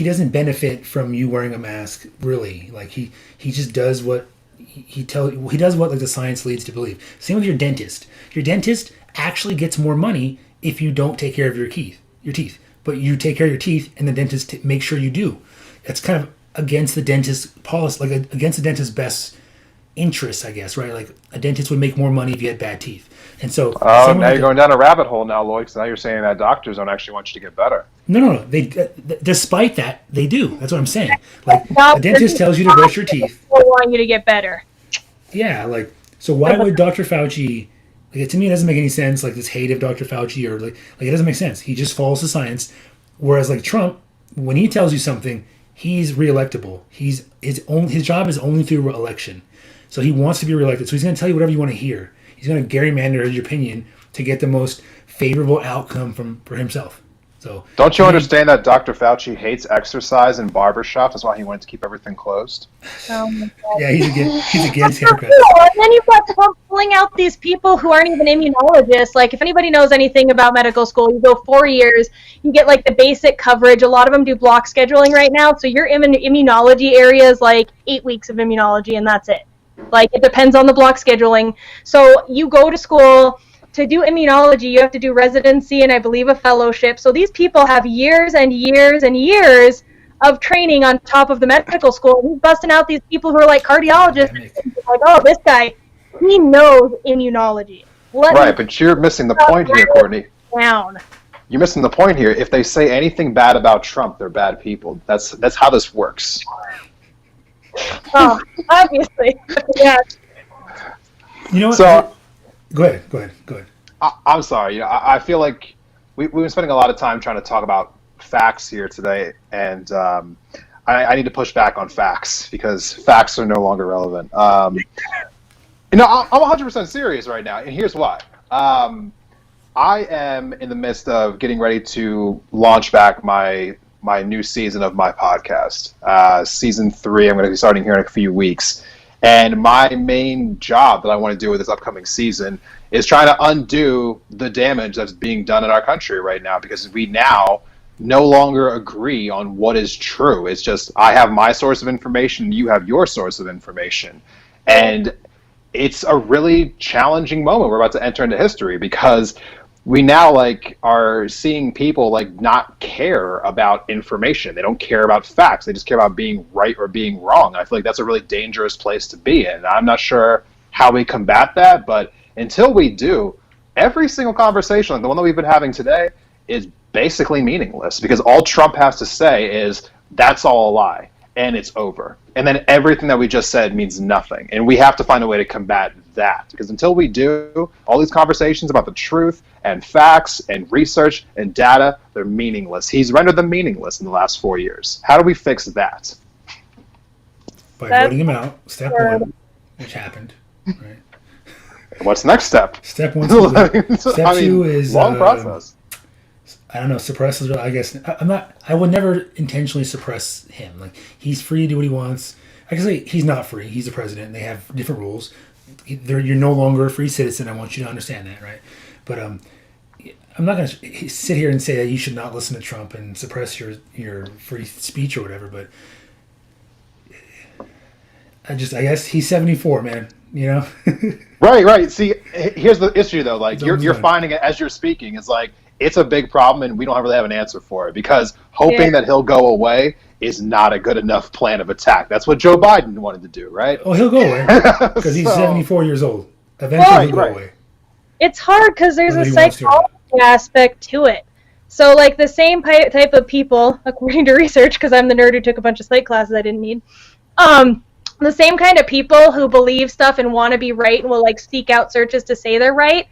doesn't benefit from you wearing a mask, really. Like he just does what he does what like the science leads to believe. Same with your dentist. Your dentist actually gets more money if you don't take care of your teeth. But you take care of your teeth, and the dentist makes sure you do. It's kind of against the dentist's policy, like against the dentist's best interests, I guess, right? Like a dentist would make more money if you had bad teeth. And so, now you're going down a rabbit hole now, Lloyd. Because now you're saying that doctors don't actually want you to get better. No. They, despite that, they do. That's what I'm saying. Like a dentist tells you to brush your teeth. They want you to get better. Yeah, like so. Why would Dr. Fauci? Like to me, it doesn't make any sense. Like this hate of Dr. Fauci, or like it doesn't make sense. He just follows the science. Whereas like Trump, when he tells you something, he's reelectable. His job is only through election. So he wants to be reelected. So he's going to tell you whatever you want to hear. He's going to gerrymander your opinion to get the most favorable outcome for himself. So don't you understand that Dr. Fauci hates exercise and barbershops? That's why he wanted to keep everything closed. Oh my God. Yeah, he's against haircuts. And then you've got Trump pulling out these people who aren't even immunologists. Like, if anybody knows anything about medical school, you go 4 years, you get like the basic coverage. A lot of them do block scheduling right now. So your immunology area is like 8 weeks of immunology, and that's it. Like, it depends on the block scheduling. So you go to school to do immunology, you have to do residency and I believe a fellowship. So these people have years and years and years of training on top of the medical school. He's busting out these people who are like cardiologists. Like, oh, this guy, he knows immunology. Right, but you're missing the point here, Courtney. Down. You're missing the point here. If they say anything bad about Trump, they're bad people. That's how this works. Oh, obviously. Yeah. You know what? So, go ahead. I'm sorry. I feel like we've been spending a lot of time trying to talk about facts here today, and I need to push back on facts because facts are no longer relevant. I'm 100% serious right now, and here's why. I am in the midst of getting ready to launch back my new season of my podcast. Season 3, I'm going to be starting here in a few weeks. And my main job that I want to do with this upcoming season is trying to undo the damage that's being done in our country right now, because we now no longer agree on what is true. It's just, I have my source of information, you have your source of information. And it's a really challenging moment we're about to enter into history, because we now are seeing people not care about information. They don't care about facts. They just care about being right or being wrong. I feel like that's a really dangerous place to be in. I'm not sure how we combat that, but until we do, every single conversation, like the one that we've been having today, is basically meaningless, because all Trump has to say is, that's all a lie, and it's over. And then everything that we just said means nothing. And we have to find a way to combat that, because until we do, all these conversations about the truth and facts and research and data, they're meaningless. He's rendered them meaningless in the last 4 years. How do we fix that? By voting him out, step 1, which happened. Right. What's the next step? Step 1. Step 2 is long process. I don't know. Suppress is. I guess I would never intentionally suppress him. Like, he's free to do what he wants. I can say he's not free. He's the president. They have different rules. You're no longer a free citizen. I want you to understand that, right? But I'm not going to sit here and say that you should not listen to Trump and suppress your free speech or whatever. But I guess he's 74, man. You know. Right. See, here's the issue though. Like you're Zone's finding it as you're speaking. It's like it's a big problem, and we don't really have an answer for it because hoping that he'll go away is not a good enough plan of attack. That's what Joe Biden wanted to do, right? Oh, he'll go away because he's So- 74 years old. Eventually, he'll go Right. away. It's hard because there's Whether a he wants to or not. psychology aspect to it. So, like, the same type of people, according to research, because I'm the nerd who took a bunch of psych classes I didn't need, the same kind of people who believe stuff and want to be right and will, like, seek out searches to say they're right,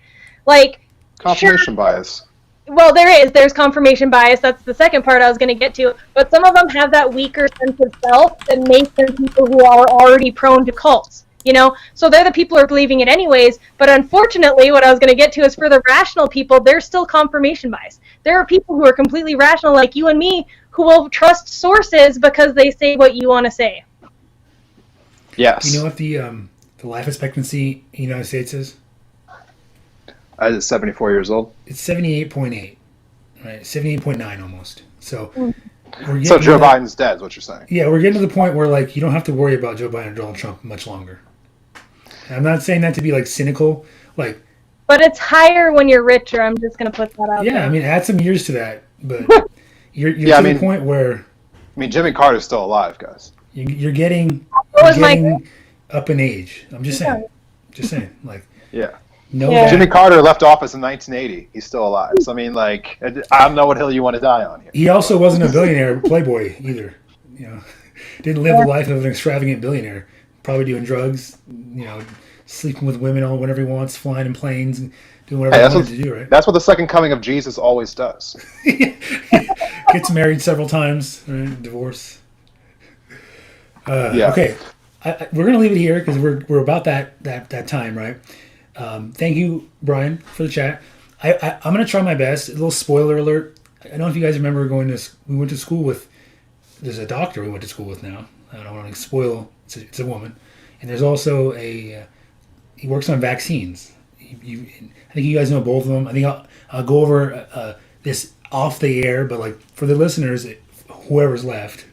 like, Confirmation bias. well, there's confirmation bias. That's the second part I was going to get to. But some of them have that weaker sense of self that makes them people who are already prone to cults. You know, so they're the people who are believing it anyways. But unfortunately, what I was going to get to is for the rational people, there's still confirmation bias. There are people who are completely rational, like you and me, who will trust sources because they say what you want to say. Yes. You know what the life expectancy in the United States is? I was 74 years old. It's 78.8, right? 78.9 almost. So we're getting So Joe to that- Biden's dead, is what you're saying. Yeah, we're getting to the point where like you don't have to worry about Joe Biden or Donald Trump much longer. And I'm not saying that to be like cynical, like But it's higher when you're richer. I'm just going to put that out yeah, there. I mean add some years to that, but you're Yeah, to I the mean- point where I mean, Jimmy Carter's still alive, guys. you're getting, was you're my- getting up in age. I'm just saying, like Yeah. no Yeah. that- Jimmy Carter left office in 1980. He's still alive. So, I mean, like, I don't know what hill you want to die on here. He also wasn't a billionaire playboy either. You know, didn't live the life of an extravagant billionaire. Probably doing drugs. You know, sleeping with women all whenever he wants, flying in planes, and doing whatever Hey, he that's wanted what- to do. Right? That's what the second coming of Jesus always does. Gets married several times. Right? Divorce. Yeah. Okay, we're gonna leave it here because we're about that time, right? Thank you, Brian, for the chat. I'm gonna try my best. A little spoiler alert. I don't know if you guys remember we went to school with. There's a doctor we went to school with now. I don't want to spoil. It's a woman, and there's also he works on vaccines. I think you guys know both of them. I think I'll go over this off the air, but like for the listeners, whoever's left.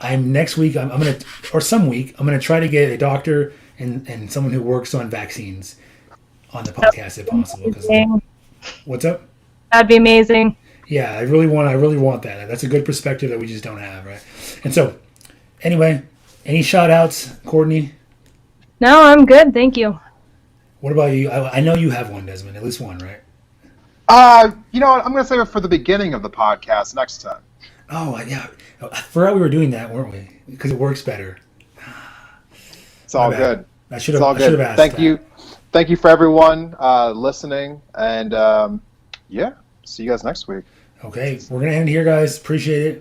Next week. I'm gonna, or some week, I'm gonna try to get a doctor and someone who works on vaccines on the podcast if possible. 'Cause, what's up? That'd be amazing. Yeah, I really want that. That's a good perspective that we just don't have, right? And so, anyway, any shout outs, Courtney? No, I'm good. Thank you. What about you? I know you have one, Desmond. At least one, right? You know what? I'm going to save it for the beginning of the podcast next time. Oh, yeah. I forgot we were doing that, weren't we? Because it works better. It's all bad. good. I should It's have. all I should have good. asked. Thank that. you. Thank you for everyone listening. And yeah, see you guys next week. Okay, we're gonna end here, guys. Appreciate it.